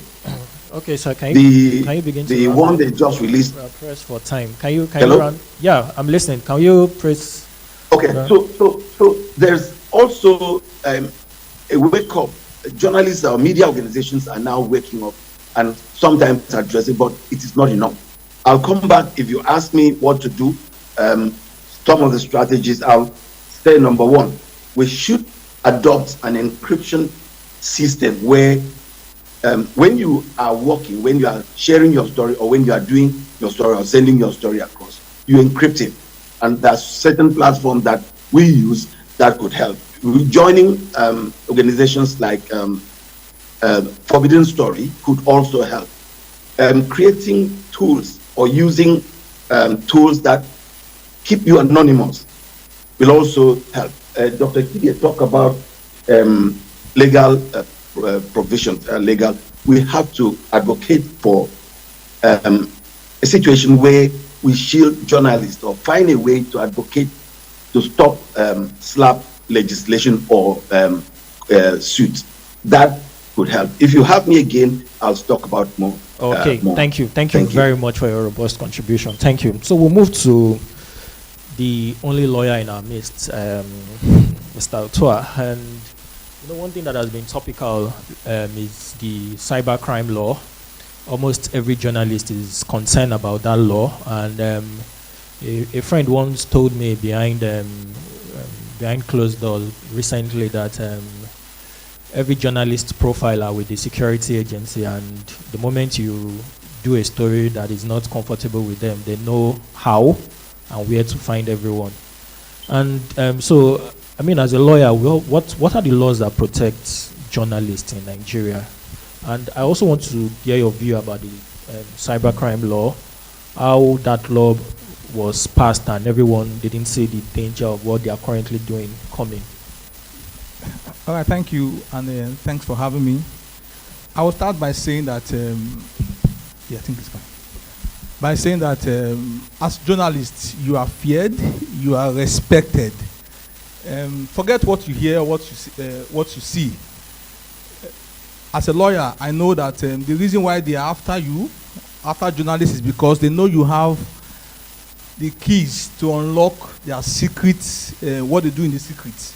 Okay, so can you begin to the one they just released? Press for time. Can you Hello? run? Yeah, I'm listening. Can you press? Okay, so there's also a wake up. Journalists or media organizations are now waking up and sometimes addressing, but it is not enough. I'll come back if you ask me what to do. Some of the strategies, I'll say number one, we should adopt an encryption system where when you are working, when you are sharing your story, or when you are doing your story or sending your story across, you encrypt it. And there's certain platforms that we use that could help. Joining organizations like Forbidden Story could also help. Creating tools or using tools that keep you anonymous will also help. Dr. Kide talked about legal provisions. We have to advocate for a situation where we shield journalists or find a way to advocate to stop slap legislation or suits. That could help. If you have me again, I'll talk about more. Okay, more. Thank you very much for your robust contribution. Thank you. So we'll move to the only lawyer in our midst, Mr. Otua. And one thing that has been topical is the cybercrime law. Almost every journalist is concerned about that law, and a friend once told me behind closed doors recently that every journalist profiler with the security agency, and the moment you do a story that is not comfortable with them, they know how and where to find everyone. And so, I mean, as a lawyer, what are the laws that protect journalists in Nigeria? And I also want to hear your view about the cybercrime law, how that law was passed and everyone didn't see the danger of what they are currently doing coming. All right, thank you, and thanks for having me. I will start by saying that, I think it's fine. By saying that as journalists, you are feared, you are respected. Forget what you hear, what you see. As a lawyer, I know that the reason why they are after you, after journalists, is because they know you have the keys to unlock their secrets, what they do in the secrets.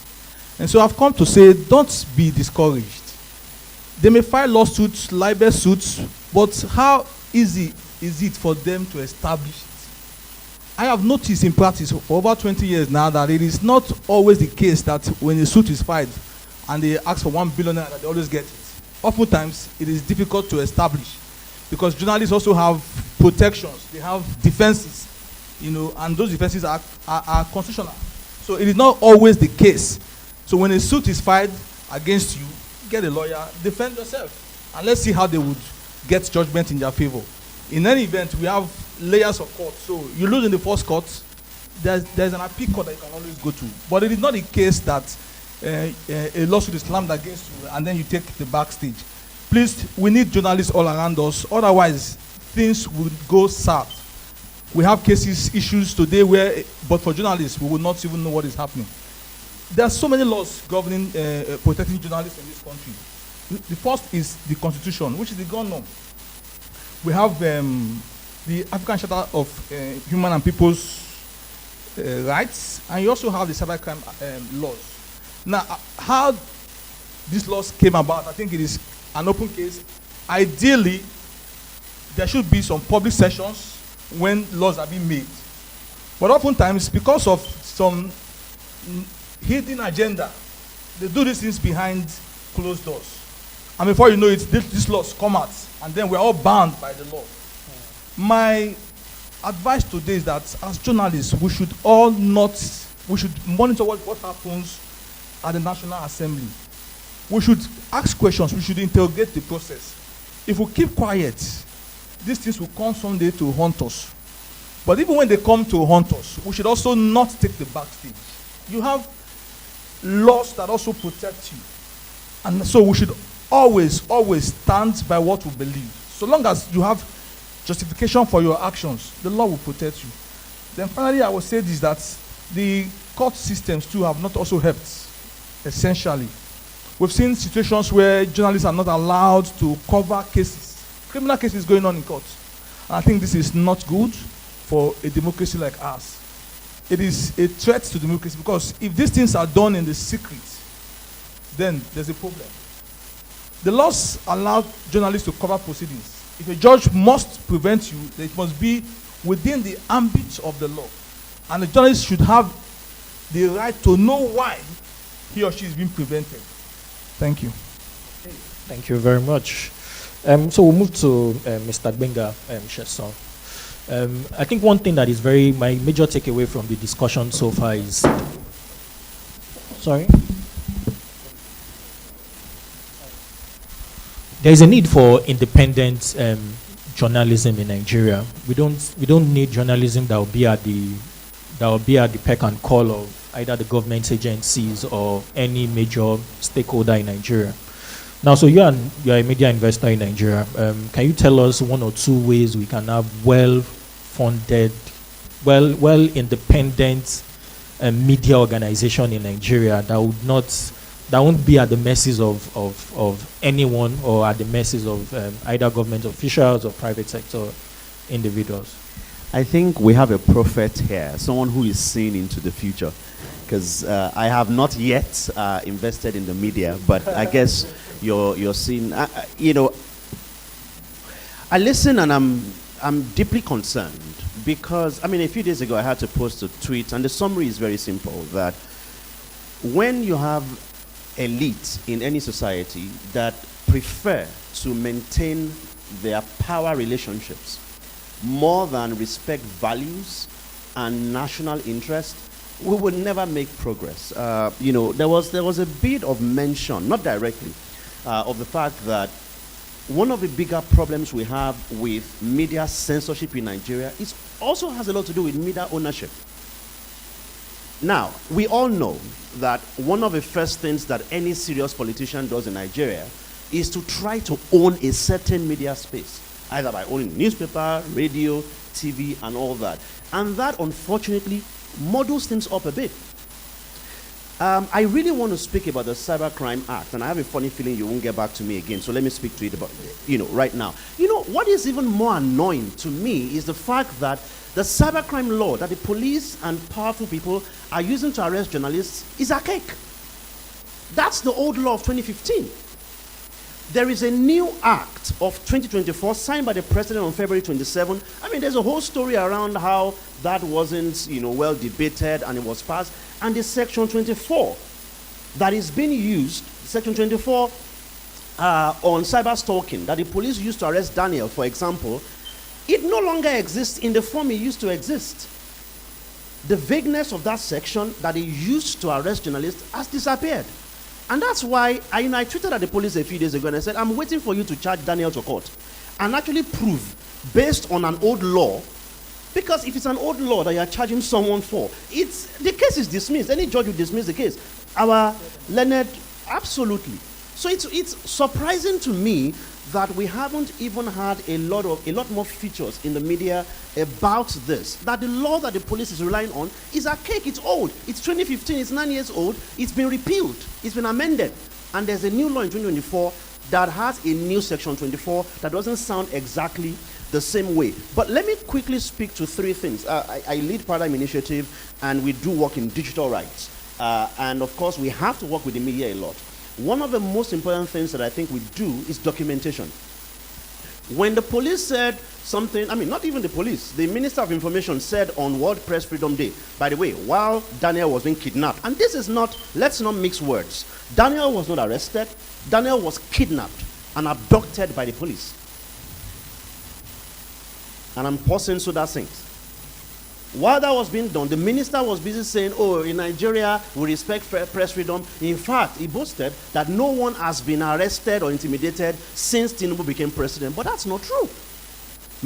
And so I've come to say, don't be discouraged. They may file lawsuits, libel suits, but how easy is it for them to establish it? I have noticed in practice for over 20 years now that it is not always the case that when a suit is filed and they ask for 1 billion naira, that they always get it. Oftentimes, it is difficult to establish because journalists also have protections, they have defenses, and those defenses are constitutional. So it is not always the case. So when a suit is filed against you, get a lawyer, defend yourself, and let's see how they would get judgment in their favor. In any event, we have layers of court. So you lose in the first court, there's an appeal court that you can always go to. But it is not the case that a lawsuit is slammed against you and then you take the backstage. Please, we need journalists all around us. Otherwise, things will go south. We have issues today but for journalists, we will not even know what is happening. There are so many laws governing protecting journalists in this country. The first is the Constitution, which is the gun norm. We have the African Charter of Human and People's Rights, and you also have the cybercrime laws. Now, how these laws came about, I think it is an open case. Ideally, there should be some public sessions when laws are being made. But oftentimes, because of some hidden agenda, they do these things behind closed doors. And before you know it, these laws come out, and then we're all bound by the law. My advice today is that as journalists, we should monitor what happens at the National Assembly. We should ask questions, we should interrogate the process. If we keep quiet, these things will come someday to haunt us. But even when they come to hunt us, we should also not take the backstage. You have laws that also protect you. And so we should always stand by what we believe. So long as you have justification for your actions, the law will protect you. Then finally, I will say this, that the court systems too have not also helped, essentially. We've seen situations where journalists are not allowed to cover cases, criminal cases going on in court. And I think this is not good for a democracy like ours. It is a threat to democracy, because if these things are done in the secret, then there's a problem. The laws allow journalists to cover proceedings. If a judge must prevent you, then it must be within the ambit of the law. And the journalist should have the right to know why he or she is being prevented. Thank you. Thank you very much. So we'll move to Mr. Benga Sheson. I think one thing that is my major takeaway from the discussion so far is, there is a need for independent journalism in Nigeria. We don't need journalism that will be at the peck and call of either the government agencies or any major stakeholder in Nigeria. Now, so you are a media investor in Nigeria. Can you tell us one or two ways we can have well-funded, independent media organization in Nigeria that won't be at the mercies of anyone, or at the mercies of either government officials or private sector individuals? I think we have a prophet here, someone who is seeing into the future. Because I have not yet invested in the media, but I guess you're seeing. I listen and I'm deeply concerned, because a few days ago I had to post a tweet, and the summary is very simple: that when you have elite in any society that prefer to maintain their power relationships more than respect values and national interest, we will never make progress. There was a bit of mention, not directly, of the fact that one of the bigger problems we have with media censorship in Nigeria also has a lot to do with media ownership. Now, we all know that one of the first things that any serious politician does in Nigeria is to try to own a certain media space, either by owning newspaper, radio, TV, and all that. And that, unfortunately, models things up a bit. I really want to speak about the Cybercrime Act, and I have a funny feeling you won't get back to me again, so let me speak to it about, right now. What is even more annoying to me is the fact that the cybercrime law that the police and powerful people are using to arrest journalists is archaic. That's the old law of 2015. There is a new act of 2024 signed by the president on February 27. There's a whole story around how that wasn't, well debated, and it was passed. And the section 24 that is being used, section 24 on cyber stalking, that the police used to arrest Daniel, for example, it no longer exists in the form it used to exist. The vagueness of that section that it used to arrest journalists has disappeared. And that's why I tweeted at the police a few days ago and I said, I'm waiting for you to charge Daniel to court and actually prove, based on an old law, because if it's an old law that you're charging someone for, the case is dismissed. Any judge will dismiss the case. Our learned, absolutely. So it's surprising to me that we haven't even had a lot more features in the media about this. That the law that the police is relying on is archaic, it's old. It's 2015, it's 9 years old, it's been repealed, it's been amended. And there's a new law in 2024 that has a new section 24 that doesn't sound exactly the same way. But let me quickly speak to three things. I lead Paradigm Initiative, and we do work in digital rights. And of course, we have to work with the media a lot. One of the most important things that I think we do is documentation. When the police said something, not even the police, the Minister of Information said on World Press Freedom Day, by the way, while Daniel was being kidnapped, and this is not, let's not mix words. Daniel was not arrested, Daniel was kidnapped and abducted by the police. And I'm pausing so that sinks. While that was being done, the minister was busy saying, in Nigeria, we respect press freedom. In fact, he boasted that no one has been arrested or intimidated since Tinubu became president. But that's not true.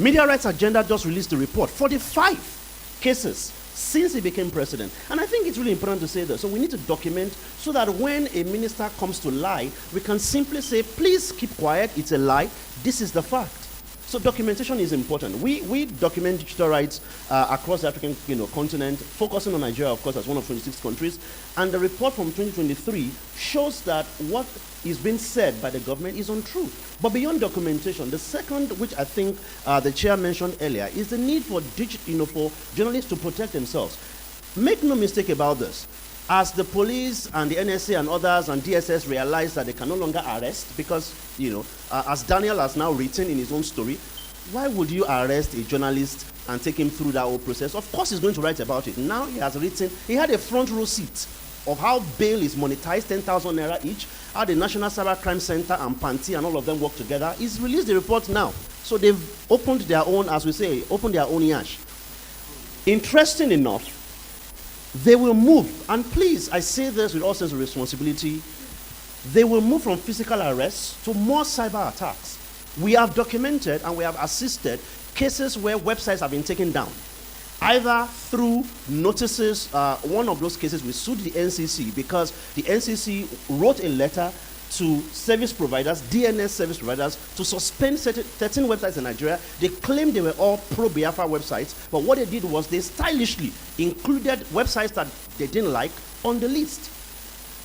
Media Rights Agenda just released a report, 45 cases since he became president. And I think it's really important to say that. So we need to document so that when a minister comes to lie, we can simply say, please keep quiet, it's a lie, this is the fact. So documentation is important. We document digital rights across the African continent, focusing on Nigeria, of course, as one of 26 countries. And the report from 2023 shows that what is being said by the government is untrue. But beyond documentation, the second, which I think the chair mentioned earlier, is the need for for journalists to protect themselves. Make no mistake about this. As the police and the NSA and others and DSS realize that they can no longer arrest, because, as Daniel has now written in his own story, why would you arrest a journalist and take him through that whole process? Of course he's going to write about it. Now he has written, he had a front row seat of how bail is monetized, 10,000 naira each, how the National Cyber Crime Center and Panti and all of them work together. He's released the report now. So they've opened their own, as we say, opened their own yash. Interesting enough, they will move, and please, I say this with all sense of responsibility, they will move from physical arrests to more cyber attacks. We have documented and we have assisted cases where websites have been taken down, either through notices. One of those cases, we sued the NCC because the NCC wrote a letter to service providers, DNS service providers, to suspend 13 websites in Nigeria. They claimed they were all pro-Biafra websites, but what they did was they stylishly included websites that they didn't like on the list.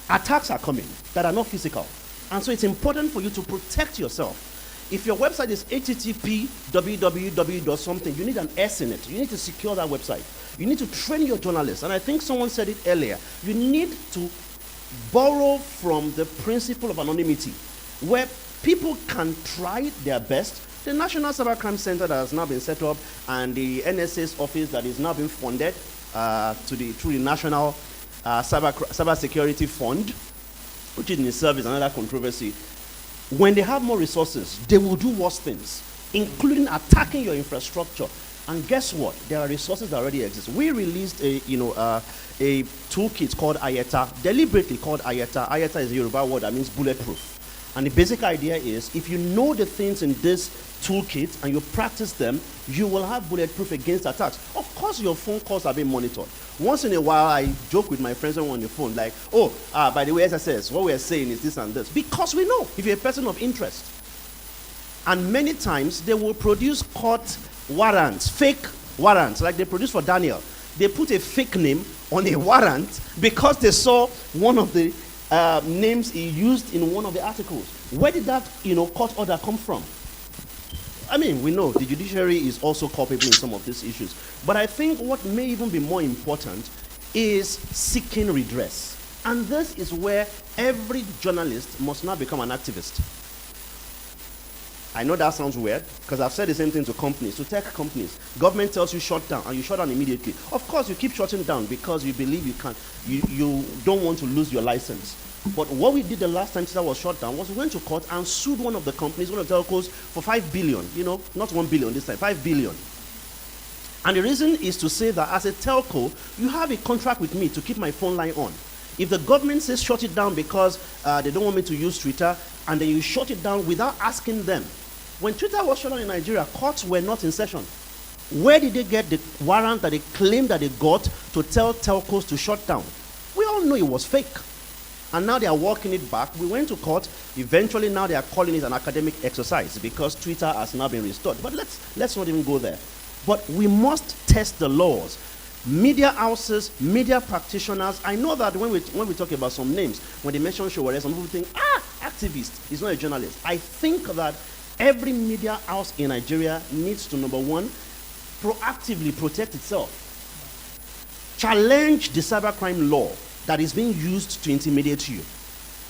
Attacks are coming that are not physical. And so it's important for you to protect yourself. If your website is http www something, you need an S in it. You need to secure that website. You need to train your journalists. And I think someone said it earlier. You need to borrow from the principle of anonymity, where people can try their best. The National Cyber Crime Center that has now been set up and the NSA's office that is now being funded through the National Cyber Security Fund, which in itself is another controversy. When they have more resources, they will do worse things, including attacking your infrastructure. And guess what? There are resources that already exist. We released a toolkit called Ayeta, deliberately called Ayeta. Ayeta is a Yoruba word that means bulletproof. And the basic idea is, if you know the things in this toolkit and you practice them, you will have bulletproof against attacks. Of course, your phone calls are being monitored. Once in a while, I joke with my friends on the phone, like, by the way, SSS, what we're saying is this and this. Because we know, if you're a person of interest. And many times, they will produce court warrants, fake warrants, like they produce for Daniel. They put a fake name on a warrant because they saw one of the names he used in one of the articles. Where did that, court order come from? I mean, we know the judiciary is also culpable in some of these issues. But I think what may even be more important is seeking redress. And this is where every journalist must now become an activist. I know that sounds weird, because I've said the same thing to companies, to tech companies. Government tells you shut down, and you shut down immediately. Of course, you keep shutting down because you believe you don't want to lose your license. But what we did the last time Twitter was shut down was we went to court and sued one of the companies, one of the telcos, for 5 billion. Not 1 billion this time, 5 billion. And the reason is to say that as a telco, you have a contract with me to keep my phone line on. If the government says shut it down because they don't want me to use Twitter, and then you shut it down without asking them. When Twitter was shut down in Nigeria, courts were not in session. Where did they get the warrant that they claimed that they got to tell telcos to shut down? We all know it was fake. And now they are walking it back. We went to court. Eventually now they are calling it an academic exercise because Twitter has now been restored. But let's not even go there. But we must test the laws. Media houses, media practitioners. I know that when we talk about some names, when they mention Showore, some people think, activist is not a journalist. I think that every media house in Nigeria needs to, number one, proactively protect itself. Challenge the cybercrime law that is being used to intimidate you.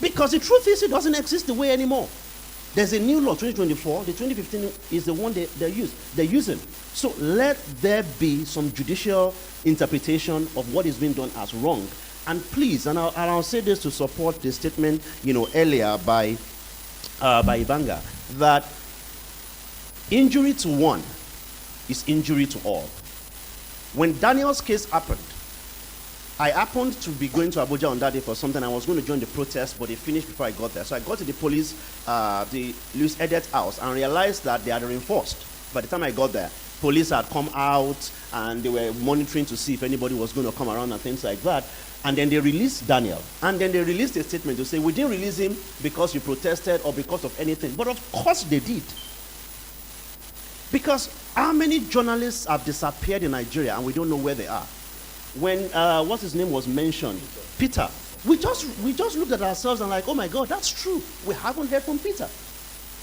Because the truth is, it doesn't exist the way anymore. There's a new law, 2024. The 2015 is the one they're using. So let there be some judicial interpretation of what is being done as wrong. And please, and I'll say this to support the statement, earlier by Ibanga, that injury to one is injury to all. When Daniel's case happened, I happened to be going to Abuja on that day for something. I was going to join the protest, but they finished before I got there. So I got to the police, the Louis Edet house, and realized that they had reinforced By the time I got there, police had come out and they were monitoring to see if anybody was going to come around and things like that. And then they released Daniel. And then they released a statement to say, we didn't release him because you protested or because of anything. But of course they did. Because how many journalists have disappeared in Nigeria and we don't know where they are? When, what's his name was mentioned, Peter, we just looked at ourselves and like, oh my God, that's true. We haven't heard from Peter.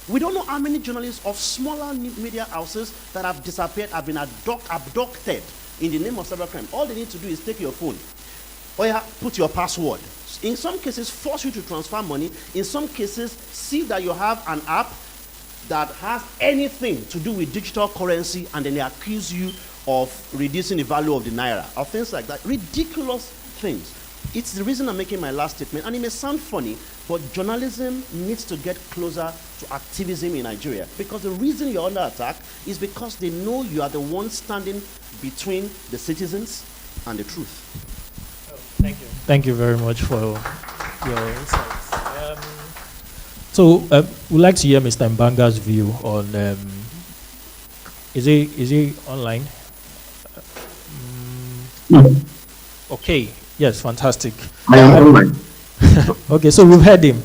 We don't know how many journalists of smaller media houses that have disappeared, have been abducted in the name of cybercrime. All they need to do is take your phone, or you put your password. In some cases, force you to transfer money. In some cases, see that you have an app that has anything to do with digital currency, and then they accuse you of reducing the value of the naira, or things like that. Ridiculous things. It's the reason I'm making my last statement, and it may sound funny, but journalism needs to get closer to activism in Nigeria, because the reason you're under attack is because they know you are the one standing between the citizens and the truth. Thank you. Thank you very much for your insights. So we'd like to hear Mr. Mbanga's view on. Is he online? Okay. Yes, fantastic. I am online. Okay, so we've heard him.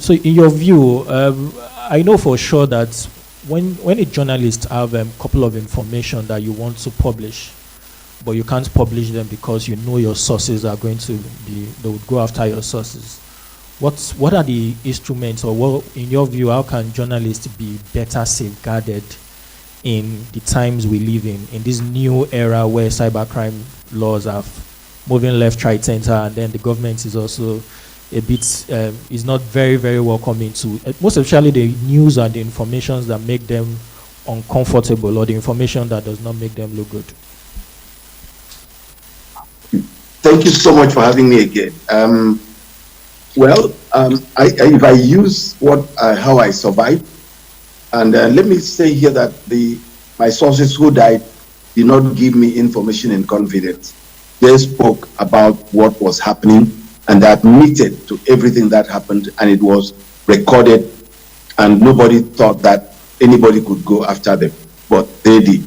So in your view, I know for sure that when a journalist have a couple of information that you want to publish, but you can't publish them because you know your sources are going to be, they would go after your sources. What are the instruments, or what, in your view, how can journalists be better safeguarded in the times we live in this new era where cybercrime laws are moving left, right, center, and then the government is also a bit, is not very, very welcoming to, most especially the news and the information that make them uncomfortable, or the information that does not make them look good? Thank you so much for having me again. If I use how I survived, and let me say here that my sources who died did not give me information in confidence. They spoke about what was happening, and they admitted to everything that happened, and it was recorded, and nobody thought that anybody could go after them, but they did.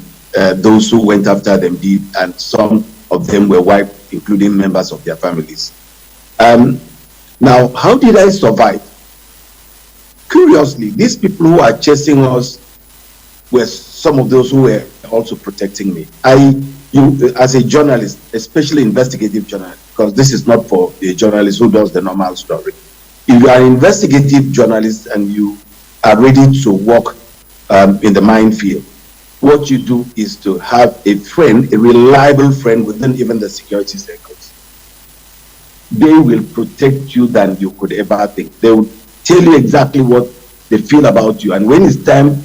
Those who went after them did, and some of them were wiped, including members of their families. Now, how did I survive? Curiously, these people who are chasing us were some of those who were also protecting me. As a journalist, especially investigative journalist, because this is not for a journalist who does the normal story. If you are an investigative journalist and you are ready to walk in the minefield, what you do is to have a friend, a reliable friend within even the security circles. They will protect you than you could ever think. They will tell you exactly what they feel about you. And when it's time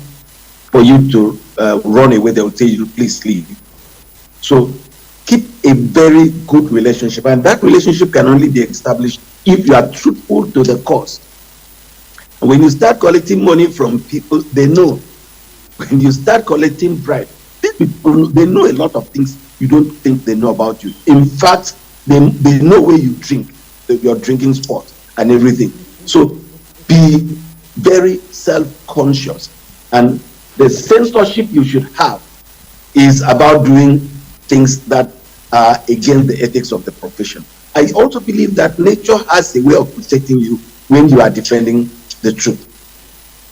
for you to run away, they will tell you, please leave. So keep a very good relationship. And that relationship can only be established if you are truthful to the cause. And when you start collecting money from people, they know. When you start collecting bribe, these people, they know a lot of things you don't think they know about you. In fact, they know where you drink, your drinking spot and everything. So be very self-conscious. And the censorship you should have is about doing things that are against the ethics of the profession. I also believe that nature has a way of protecting you when you are defending the truth.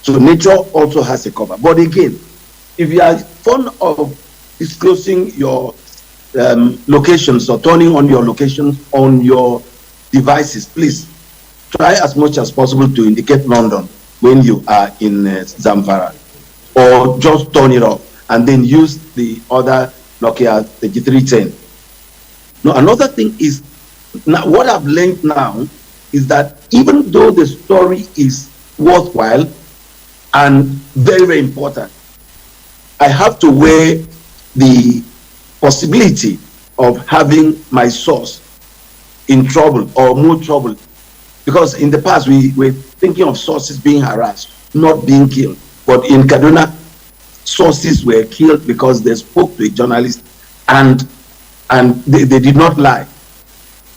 So nature also has a cover. But again, if you are fond of disclosing your locations or turning on your locations on your devices, please try as much as possible to indicate London when you are in Zamfara, or just turn it off and then use the other Nokia 3310. Now, another thing is, now what I've learned now is that even though the story is worthwhile and very, very important, I have to weigh the possibility of having my source in trouble or more trouble. Because in the past, we were thinking of sources being harassed, not being killed. But in Kaduna, sources were killed because they spoke to a journalist and they did not lie.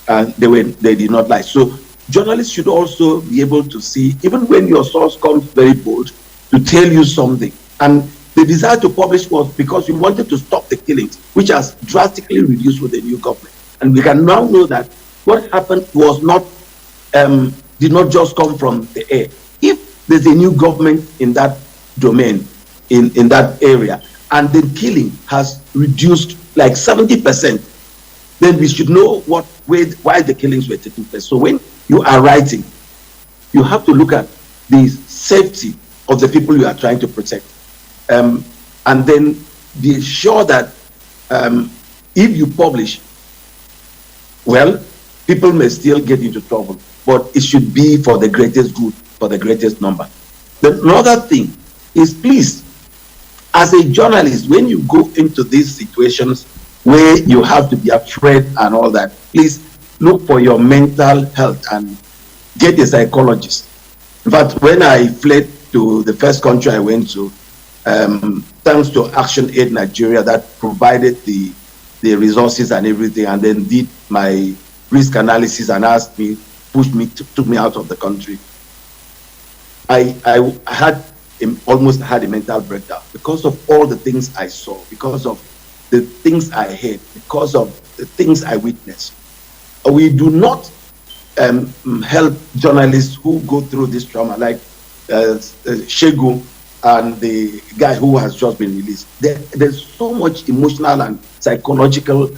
And they did not lie. So journalists should also be able to see, even when your source comes very bold, to tell you something. And The desire to publish was because we wanted to stop the killings, which has drastically reduced with the new government. And we can now know that what happened was not, did not just come from the air. If there's a new government in that domain, in that area, and the killing has reduced like 70%, then we should know why the killings were taking place. So when you are writing, you have to look at the safety of the people you are trying to protect. And then be sure that if you publish, well, people may still get into trouble, but it should be for the greatest good, for the greatest number. Another thing is, please, as a journalist, when you go into these situations where you have to be afraid and all that, please look for your mental health and get a psychologist. In fact, when I fled to the first country I went to, thanks to Action Aid Nigeria that provided the resources and everything, and then did my risk analysis and took me out of the country. I almost had a mental breakdown because of all the things I saw, because of the things I heard, because of the things I witnessed. We do not help journalists who go through this trauma, like Shegu and the guy who has just been released. There's so much emotional and psychological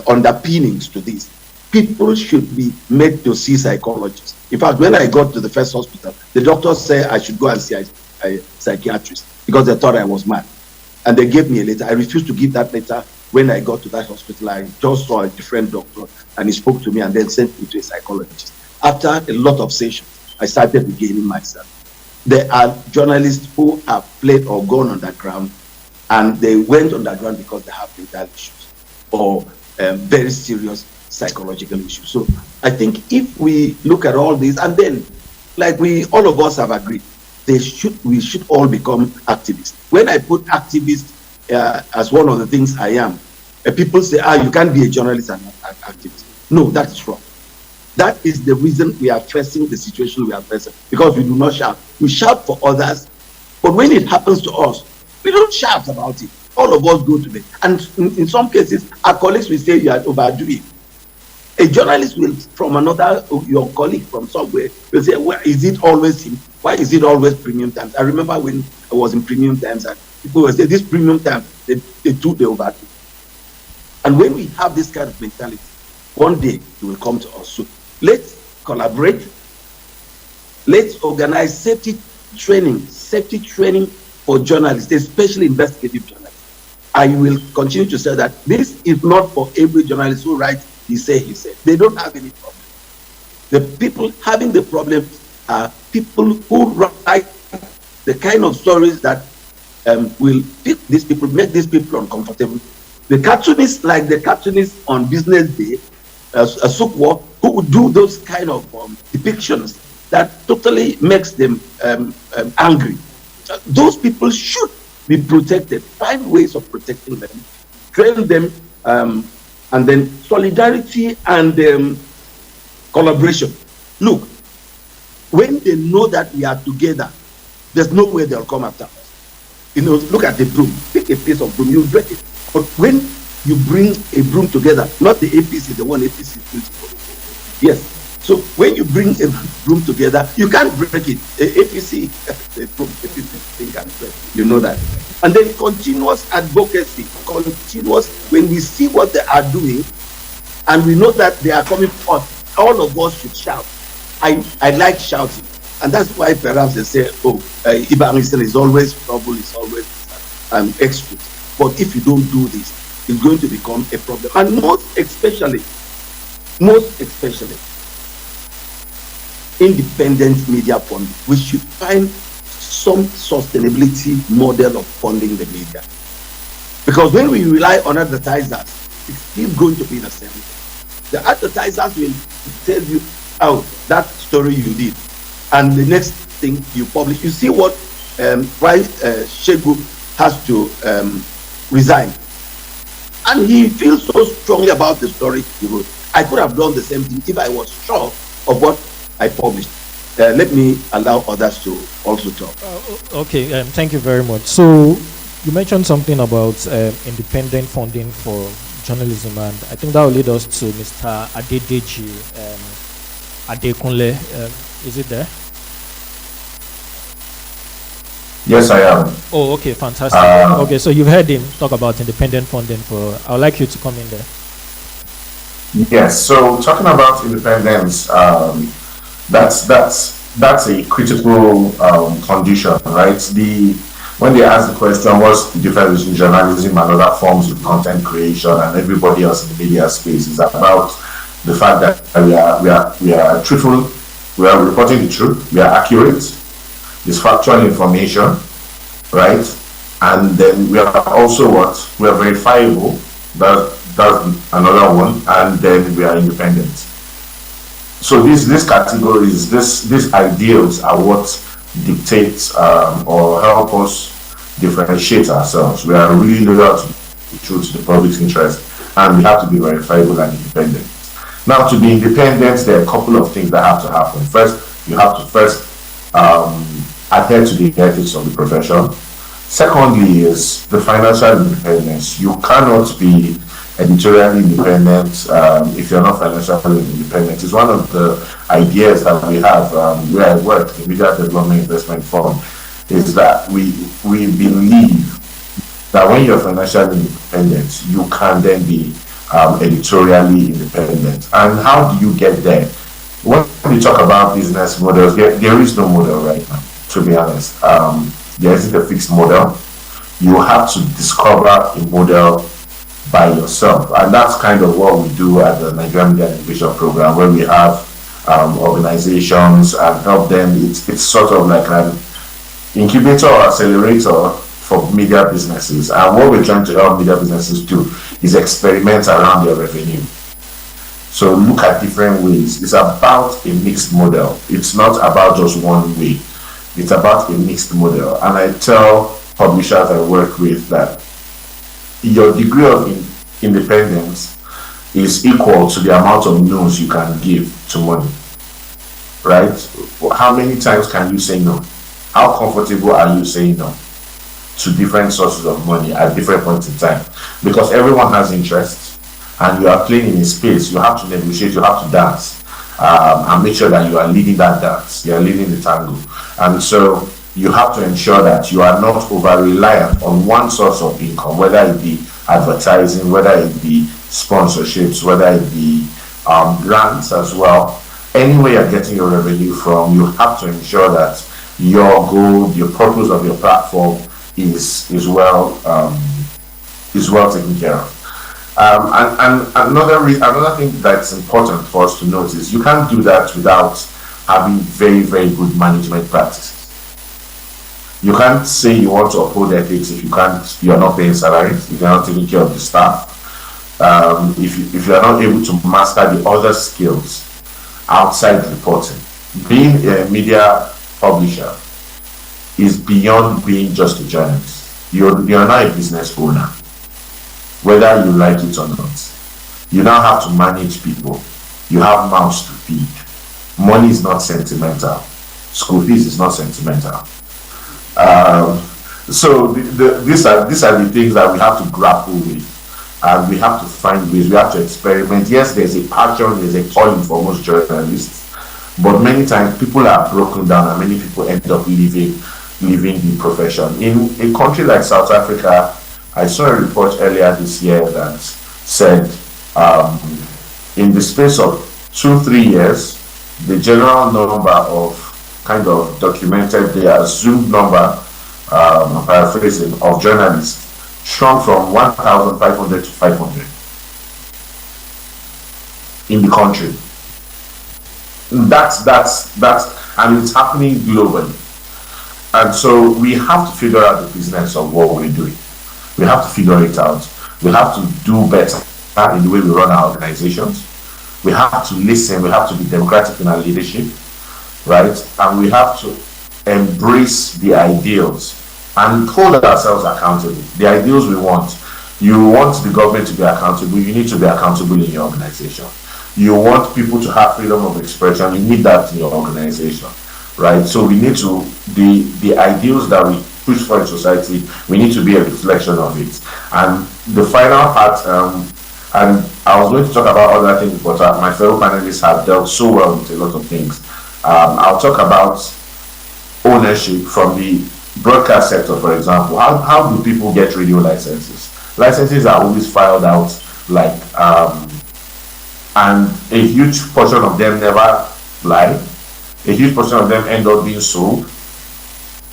underpinnings to this. People should be made to see psychologists. In fact, when I got to the first hospital, the doctors said I should go and see a psychiatrist because they thought I was mad. And they gave me a letter. I refused to give that letter. When I got to that hospital, I just saw a different doctor and he spoke to me and then sent me to a psychologist. After a lot of sessions, I started regaining myself. There are journalists who have fled or gone underground, and they went underground because they have mental issues or very serious psychological issues. So I think if we look at all these, and then, like all of us have agreed, we should all become activists. When I put activist as one of the things I am, people say, you can't be a journalist and not an activist. No, that's wrong. That is the reason we are facing the situation we are facing, because we do not shout. We shout for others, but when it happens to us, we don't shout about it. All of us go to bed. And in some cases, our colleagues will say you are overdoing. A journalist will, from another, your colleague from somewhere, will say, why is it always him? Why is it always Premium Times? I remember when I was in Premium Times, and people will say, this Premium Times, they do the overdo. And when we have this kind of mentality, one day it will come to us. So let's collaborate. Let's organize safety training for journalists, especially investigative journalists. I will continue to say that this is not for every journalist who writes, he said. They don't have any problem. The people having the problem are people who write the kind of stories that will fit these people, make these people uncomfortable. The cartoonists, like the cartoonists on Business Day, Sukwo, who would do those kind of depictions that totally makes them angry. Those people should be protected. Find ways of protecting them, train them, and then solidarity and collaboration. Look, when they know that we are together, there's no way they'll come after us. Look at the broom. Pick a piece of broom, you break it. But when you bring a broom together, not the APC, the one APC principle. Yes. So when you bring a broom together, you can't break it. APC, thing can break. You know that. And then continuous advocacy, when we see what they are doing, and we know that they are coming for us, all of us should shout. I like shouting. And that's why perhaps they say, Ibrahim is always trouble, is always extra. But if you don't do this, it's going to become a problem. And most especially, independent media funding. We should find some sustainability model of funding the media. Because when we rely on advertisers, it's still going to be the same. The advertisers will tell you, that story you did. And the next thing you publish, you see why Shegu has to resign. And he feels so strongly about the story he wrote. I could have done the same thing if I was sure of what I published. let me allow others to also talk. Okay, thank you very much. So you mentioned something about independent funding for journalism, and I think that will lead us to Mr. Adedeji Adekunle. Is it there? Yes, I am. Oh, okay, fantastic. Okay, so you've heard him talk about independent funding for. I would like you to come in there. Yes. So talking about independence, that's a critical condition, right? When they ask the question, what's the difference between journalism and other forms of content creation and everybody else in the media space, is about the fact that we are truthful, we are reporting the truth, we are accurate, it's factual information, right? And then we are also we are verifiable. That's another one, and then we are independent. So these categories, these ideals are what dictates or help us differentiate ourselves. We are really loyal to the truth, to the public's interest, and we have to be verifiable and independent. Now, to be independent, there are a couple of things that have to happen. First, you have to adhere to the ethics of the profession. Secondly is the financial independence. You cannot be editorially independent if you're not financially independent. It's one of the ideas that we have where I work, the Media Development Investment Fund, is that we believe that when you're financially independent, you can then be editorially independent. And how do you get there? When we talk about business models, there is no model right now, to be honest. There isn't a fixed model. You have to discover a model by yourself, and that's kind of what we do at the Nigerian Media Innovation Program, where we have organizations and help them. It's sort of like an incubator or accelerator for media businesses, and what we're trying to help media businesses do is experiment around their revenue. So look at different ways. It's about a mixed model. It's not about just one way. It's about a mixed model. And I tell publishers I work with that your degree of independence is equal to the amount of no's you can give to money, right? How many times can you say no? How comfortable are you saying no to different sources of money at different points in time? Because everyone has interests, and you are playing in a space. You have to negotiate, you have to dance, and make sure that you are leading that dance, you are leading the tango. And so you have to ensure that you are not over-reliant on one source of income, whether it be advertising, whether it be sponsorships, whether it be grants as well. Anywhere you're getting your revenue from, you have to ensure that your goal, your purpose of your platform is well taken care of. And another thing that's important for us to note is you can't do that without having very, very good management practices. You can't say you want to uphold ethics if you're not paying salaries, if you're not taking care of the staff, if you're not able to master the other skills outside reporting. Being a media publisher is beyond being just a journalist. You're now a business owner, whether you like it or not. You now have to manage people. You have mouths to feed. Money is not sentimental. School fees is not sentimental. So these are the things that we have to grapple with, and we have to find ways. We have to experiment. Yes, there's a passion, there's a calling for most journalists, but many times people are broken down, and many people end up leaving the profession. In a country like South Africa, I saw a report earlier this year that said in the space of 2-3 years, the general number of kind of documented, the assumed number, I'm paraphrasing, of journalists shrunk from 1,500 to 500 in the country. That's and it's happening globally. And so we have to figure out the business of what we're doing. We have to figure it out. We have to do better in the way we run our organizations. We have to listen. We have to be democratic in our leadership, right? And we have to embrace the ideals and hold ourselves accountable. The ideals we want. You want the government to be accountable, you need to be accountable in your organization. You want people to have freedom of expression, you need that in your organization. right? So we need to, the ideals that we push for in society, we need to be a reflection of it. And the final part, and I was going to talk about other things, but my fellow panelists have dealt so well with a lot of things. I'll talk about ownership from the broadcast sector, for example. How do people get radio licenses? Licenses are always filed out, like, and a huge portion of them never fly. A huge portion of them end up being sold,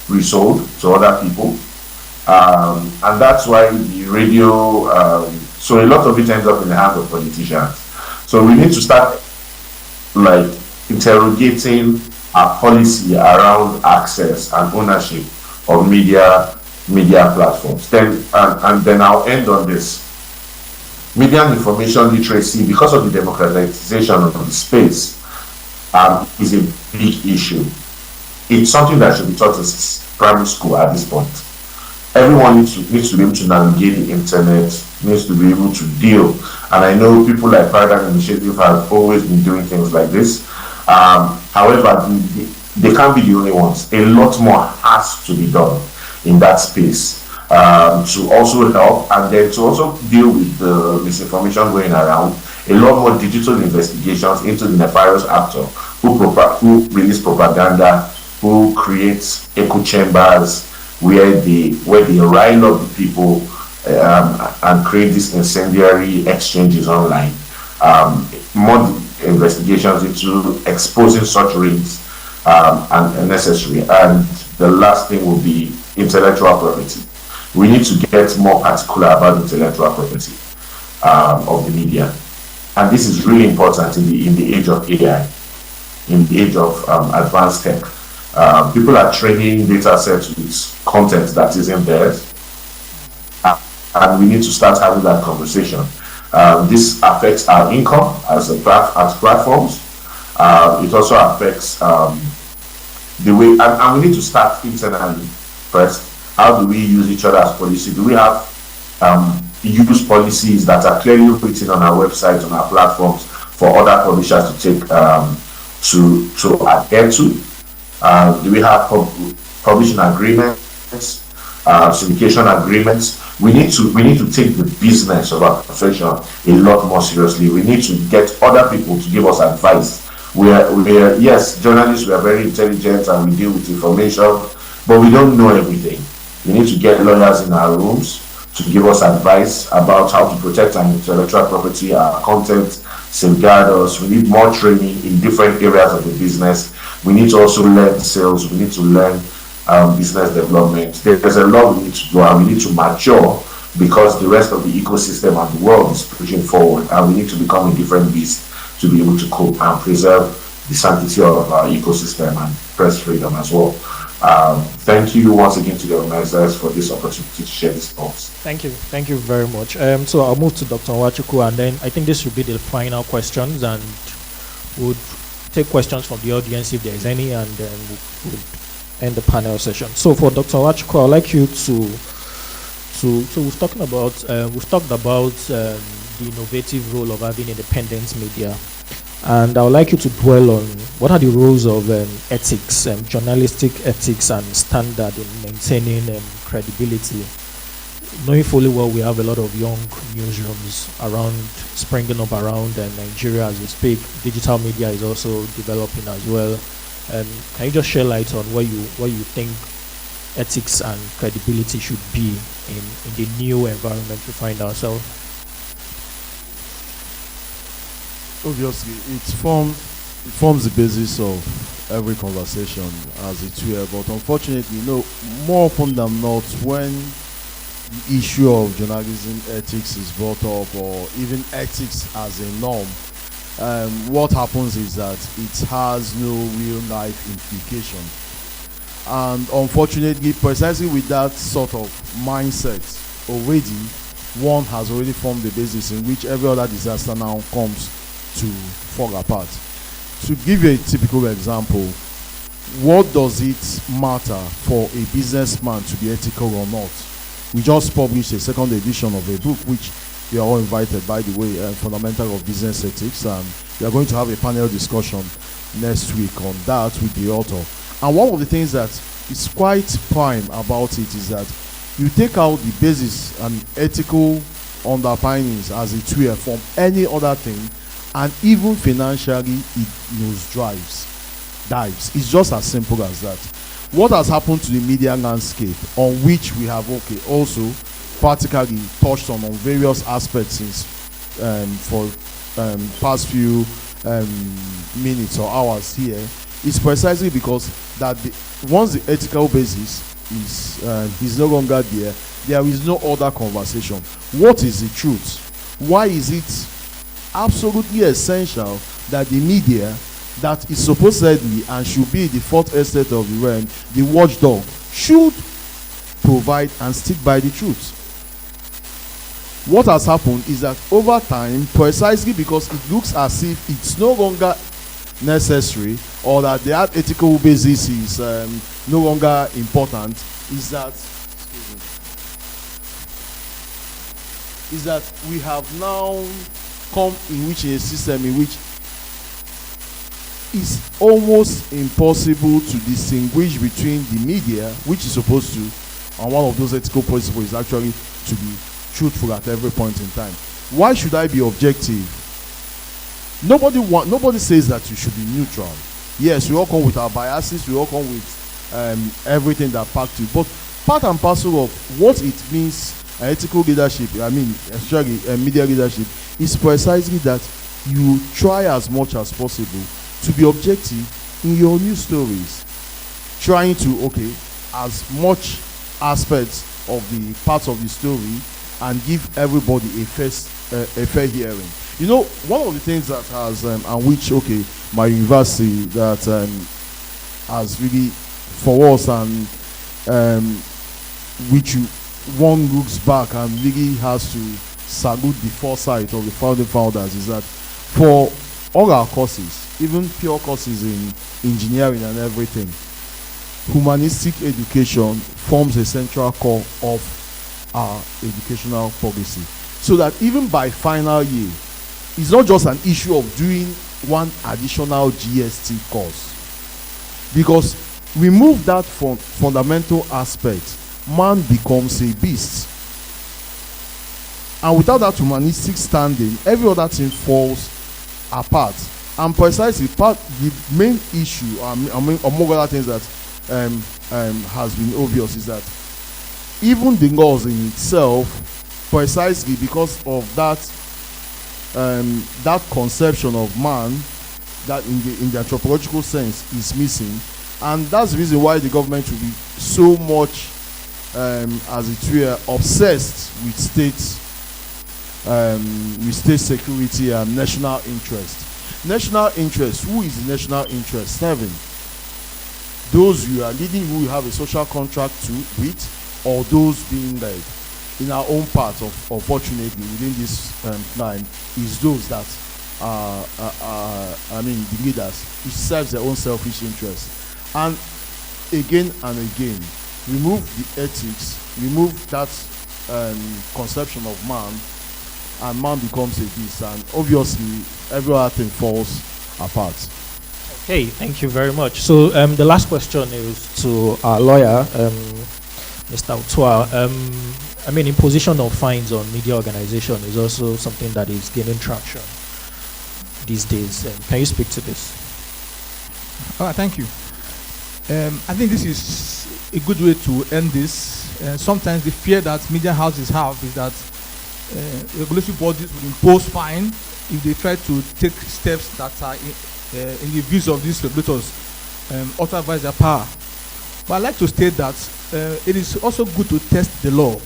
resold to other people. And that's why the radio, so a lot of it ends up in the hands of politicians. So we need to start, like, interrogating our policy around access and ownership of media platforms. Then and then I'll end on this. Media and information literacy, because of the democratization of the space, is a big issue. It's something that should be taught in primary school at this point. Everyone needs to be able to navigate the internet, needs to be able to deal. And I know people like Paradigm Initiative have always been doing things like this. However, they can't be the only ones. A lot more has to be done in that space to also help, and then to also deal with the misinformation going around. A lot more digital investigations into the nefarious actor who release propaganda, who creates echo chambers where they rile up the people and create these incendiary exchanges online. More investigations into exposing such rings and necessary. And the last thing will be intellectual property. We need to get more particular about intellectual property of the media. And this is really important in the age of AI, in the age of advanced tech. People are training data sets with content that isn't theirs. And we need to start having that conversation. This affects our income as platforms. It also affects the way, and we need to start internally first. How do we use each other's policy? Do we have use policies that are clearly written on our website, on our platforms, for other publishers to take to adhere to? Do we have publishing agreements, syndication agreements? We need to take the business of our profession a lot more seriously. We need to get other people to give us advice. We are yes, journalists, we are very intelligent and we deal with information, but we don't know everything. We need to get lawyers in our rooms to give us advice about how to protect our intellectual property, our content, safeguard us. We need more training in different areas of the business. We need to also learn sales. We need to learn business development. There's a lot we need to do, and we need to mature because the rest of the ecosystem and the world is pushing forward, and we need to become a different beast to be able to cope and preserve the sanctity of our ecosystem and press freedom as well. Thank you once again to the organizers for this opportunity to share these thoughts. Thank you very much. So I'll move to Dr. Nwachukwu, and then I think this will be the final questions, and we'll take questions from the audience if there is any, and then we'll end the panel session. So for Dr. Nwachukwu, I'd like you to we've talked about the innovative role of having independent media. And I would like you to dwell on what are the roles of ethics, journalistic ethics and standard in maintaining credibility. Knowing fully well we have a lot of young newsrooms springing up around Nigeria as we speak. Digital media is also developing as well. Can you just shed light on what you think ethics and credibility should be in the new environment we find ourselves? Obviously, it forms the basis of every conversation, as it were. But unfortunately, more often than not, when the issue of journalism ethics is brought up, or even ethics as a norm, what happens is that it has no real life implication. And unfortunately, precisely with that sort of mindset, already one has already formed the basis in which every other disaster now comes to fall apart. To give you a typical example, what does it matter for a businessman to be ethical or not? We just published a second edition of a book, which you are all invited, by the way, Fundamental of Business Ethics, and we are going to have a panel discussion next week on that with the author. And one of the things that is quite prime about it is that you take out the basis and ethical underpinnings, as it were, from any other thing, and even financially it dives. It's just as simple as that. What has happened to the media landscape, on which we have also practically touched on various aspects since for past few minutes or hours here, is precisely because that once the ethical basis is no longer there, there is no other conversation. What is the truth? Why is it absolutely essential that the media, that is supposedly and should be the fourth estate of the realm, the watchdog, should provide and stick by the truth? What has happened is that over time, precisely because it looks as if it's no longer necessary, or that the ethical basis is no longer important, is that we have now come in which a system in which it's almost impossible to distinguish between the media, which is supposed to, and one of those ethical principles is actually to be truthful at every point in time. Why should I be objective? Nobody says that you should be neutral. Yes, we all come with our biases, we all come with everything that packed you, but part and parcel of what it means, ethical leadership, especially media leadership, is precisely that you try as much as possible to be objective in your news stories, trying to as much aspects of the parts of the story and give everybody a fair hearing. You know, one of the things that has and which my university that has really for us, and which one looks back and really has to salute the foresight of the founding founders, is that for all our courses, even pure courses in engineering and everything, humanistic education forms a central core of our educational policy. So that even by final year, it's not just an issue of doing one additional GST course. Because remove that from fundamental aspect, man becomes a beast. And without that humanistic standing, every other thing falls apart. And precisely the main issue, among other things that has been obvious, is that even the laws in itself, precisely because of that conception of man, that in the anthropological sense is missing, and that's the reason why the government will be so much, as it were, obsessed with state security and national interest. National interest. Who is the national interest serving? Those you are leading, who you have a social contract with, or those being led? In our own part, unfortunately, within this time, is those that are the leaders, which serves their own selfish interests. And again and again, remove the ethics, remove that conception of man, and man becomes a beast, and obviously every other thing falls apart. Okay, thank you very much. So the last question is to our lawyer, Mr. Utua. Imposition of fines on media organization is also something that is gaining traction these days. Can you speak to this? All right, thank you. I think this is a good way to end this. Sometimes the fear that media houses have is that regulatory bodies will impose fine if they try to take steps that are in the views of these regulators otherwise their power. But I'd like to state that it is also good to test the law.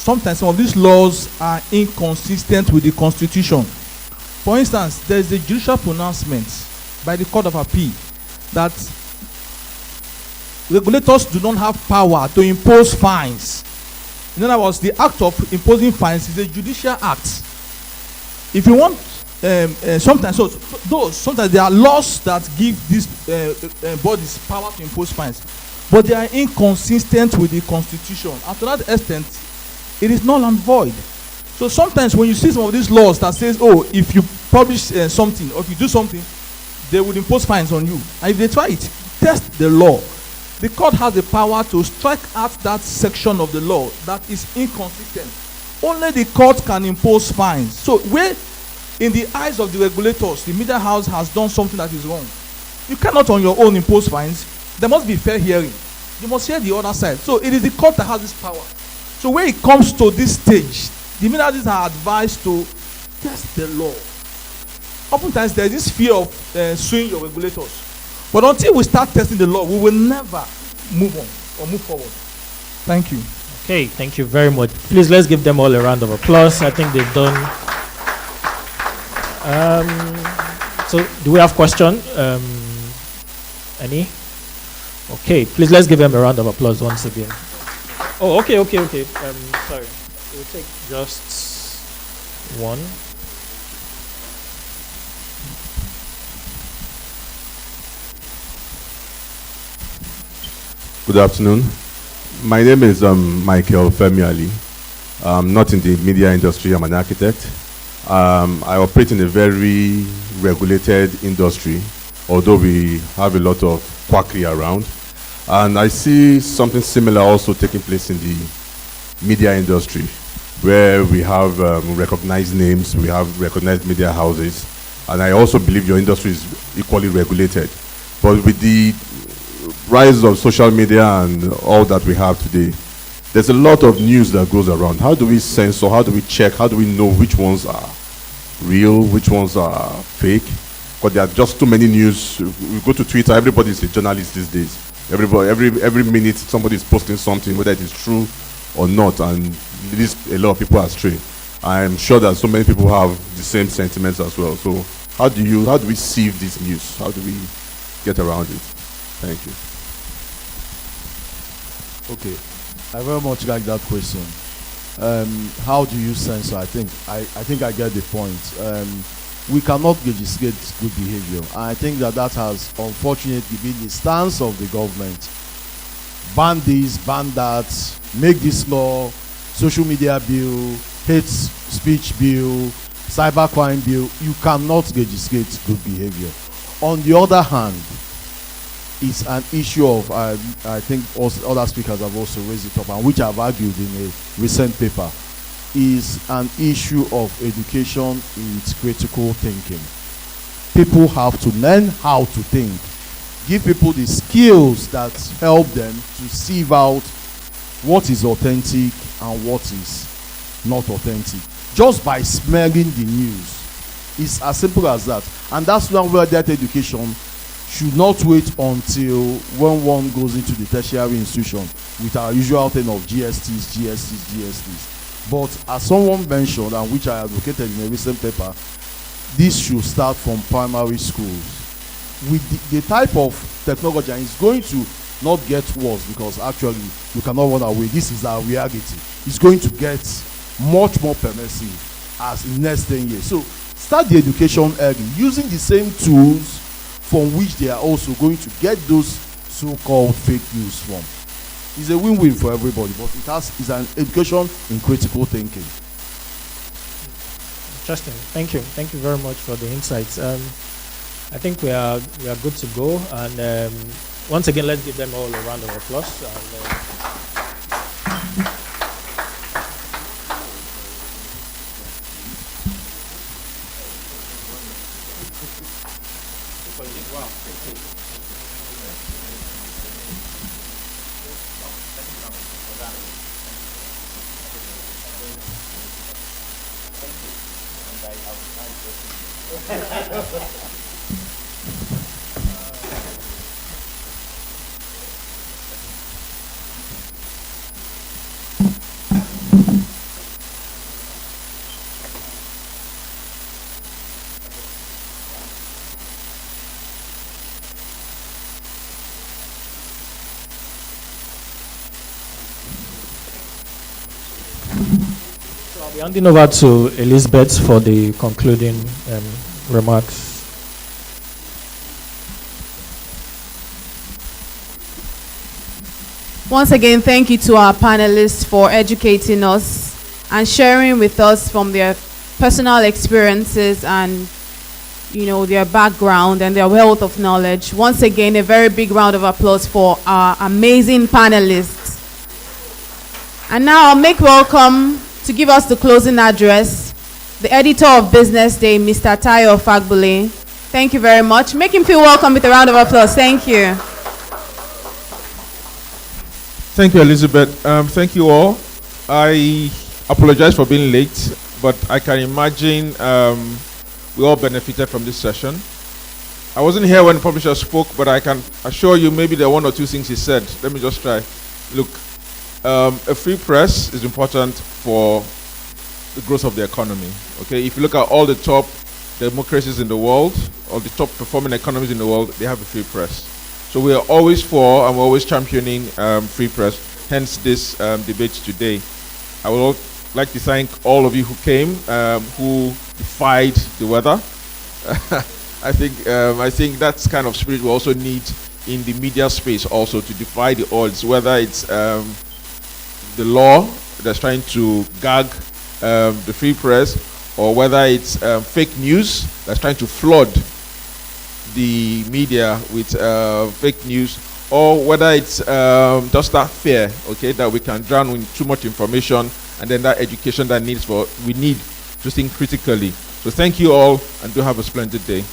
Sometimes some of these laws are inconsistent with the Constitution. For instance, there is a judicial pronouncement by the Court of Appeal that regulators do not have power to impose fines. In other words, the act of imposing fines is a judicial act. If you want, sometimes there are laws that give these bodies power to impose fines, but they are inconsistent with the Constitution. And to that extent, it is null and void. So sometimes when you see some of these laws that says, oh, if you publish something or if you do something, they would impose fines on you. And if they try it, test the law. The court has the power to strike out that section of the law that is inconsistent. Only the court can impose fines. So where in the eyes of the regulators, the media house has done something that is wrong, you cannot on your own impose fines. There must be fair hearing. You must hear the other side. So it is the court that has this power. So when it comes to this stage, the media houses are advised to test the law. Oftentimes there is this fear of suing your regulators. But until we start testing the law, we will never move on or move forward. Thank you. Okay, thank you very much. Please, let's give them all a round of applause. I think they've done. So, do we have question? Any? Okay, please, let's give them a round of applause once again. Oh, okay. Sorry. We'll take just one. Good afternoon. My name is Michael Femi Ali. I'm not in the media industry. I'm an architect. I operate in a very regulated industry, although we have a lot of quackery around. And I see something similar also taking place in the media industry, where we have recognized names, we have recognized media houses, and I also believe your industry is equally regulated. But with the rise of social media and all that we have today, there's a lot of news that goes around. How do we censor? How do we check? How do we know which ones are real, which ones are fake? Because there are just too many news. We go to Twitter, everybody is a journalist these days. Every minute somebody is posting something, whether it is true or not, and it leads a lot of people astray. I am sure that so many people have the same sentiments as well. So how do we sieve this news? How do we get around it? Thank you. Okay, I very much like that question. How do you censor? I think I get the point. We cannot legislate good behavior. And I think that has unfortunately been the stance of the government. Ban this, ban that, make this law, social media bill, hate speech bill, cybercrime bill. You cannot legislate good behavior. On the other hand, it's an issue of, I think also other speakers have also raised it up, and which I've argued in a recent paper, is an issue of education with critical thinking. People have to learn how to think. Give people the skills that help them to sieve out what is authentic and what is not authentic. Just by smelling the news. It's as simple as that. And that's one where that education should not wait until when one goes into the tertiary institution with our usual thing of GSTs. But as someone mentioned, and which I advocated in a recent paper, this should start from primary schools. With the type of technology, and it's going to not get worse, because actually you cannot run away. This is our reality. It's going to get much more permissive as in the next 10 years. So start the education early, using the same tools from which they are also going to get those so-called fake news from. It's a win-win for everybody, but it's an education in critical thinking. Interesting. Thank you. Thank you very much for the insights. I think we are good to go. And once again, let's give them all a round of applause. I'll be handing over to Elizabeth for the concluding remarks. Once again, thank you to our panelists for educating us and sharing with us from their personal experiences and their background and their wealth of knowledge. Once again, a very big round of applause for our amazing panelists. And now I'll make welcome to give us the closing address, the editor of Business Day, Mr. Tayo Fagbule. Thank you very much. Make him feel welcome with a round of applause. Thank you. Thank you, Elizabeth. Thank you all. I apologize for being late, but I can imagine we all benefited from this session. I wasn't here when the publisher spoke, but I can assure you maybe there are one or two things he said. Let me just try. Look, a free press is important for the growth of the economy. Okay, if you look at all the top democracies in the world, or the top performing economies in the world, they have a free press. So we are always for and we're always championing free press, hence this debate today. I would like to thank all of you who came, who defied the weather. I think that's kind of spirit we also need in the media space also, to defy the odds, whether it's the law that's trying to gag the free press, or whether it's fake news that's trying to flood the media with fake news, or whether it's just that fear, okay, that we can drown in too much information, and then that education that we need to think critically. So thank you all, and do have a splendid day.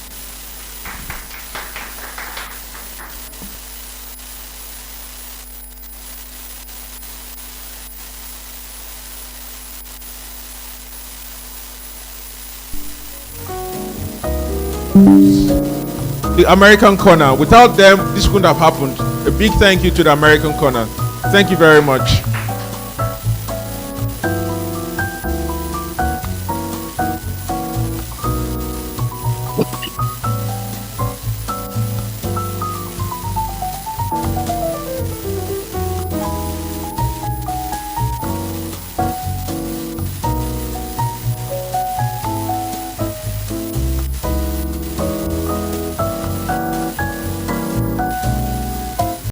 The American Corner. Without them, this couldn't have happened. A big thank you to the American Corner. Thank you very much.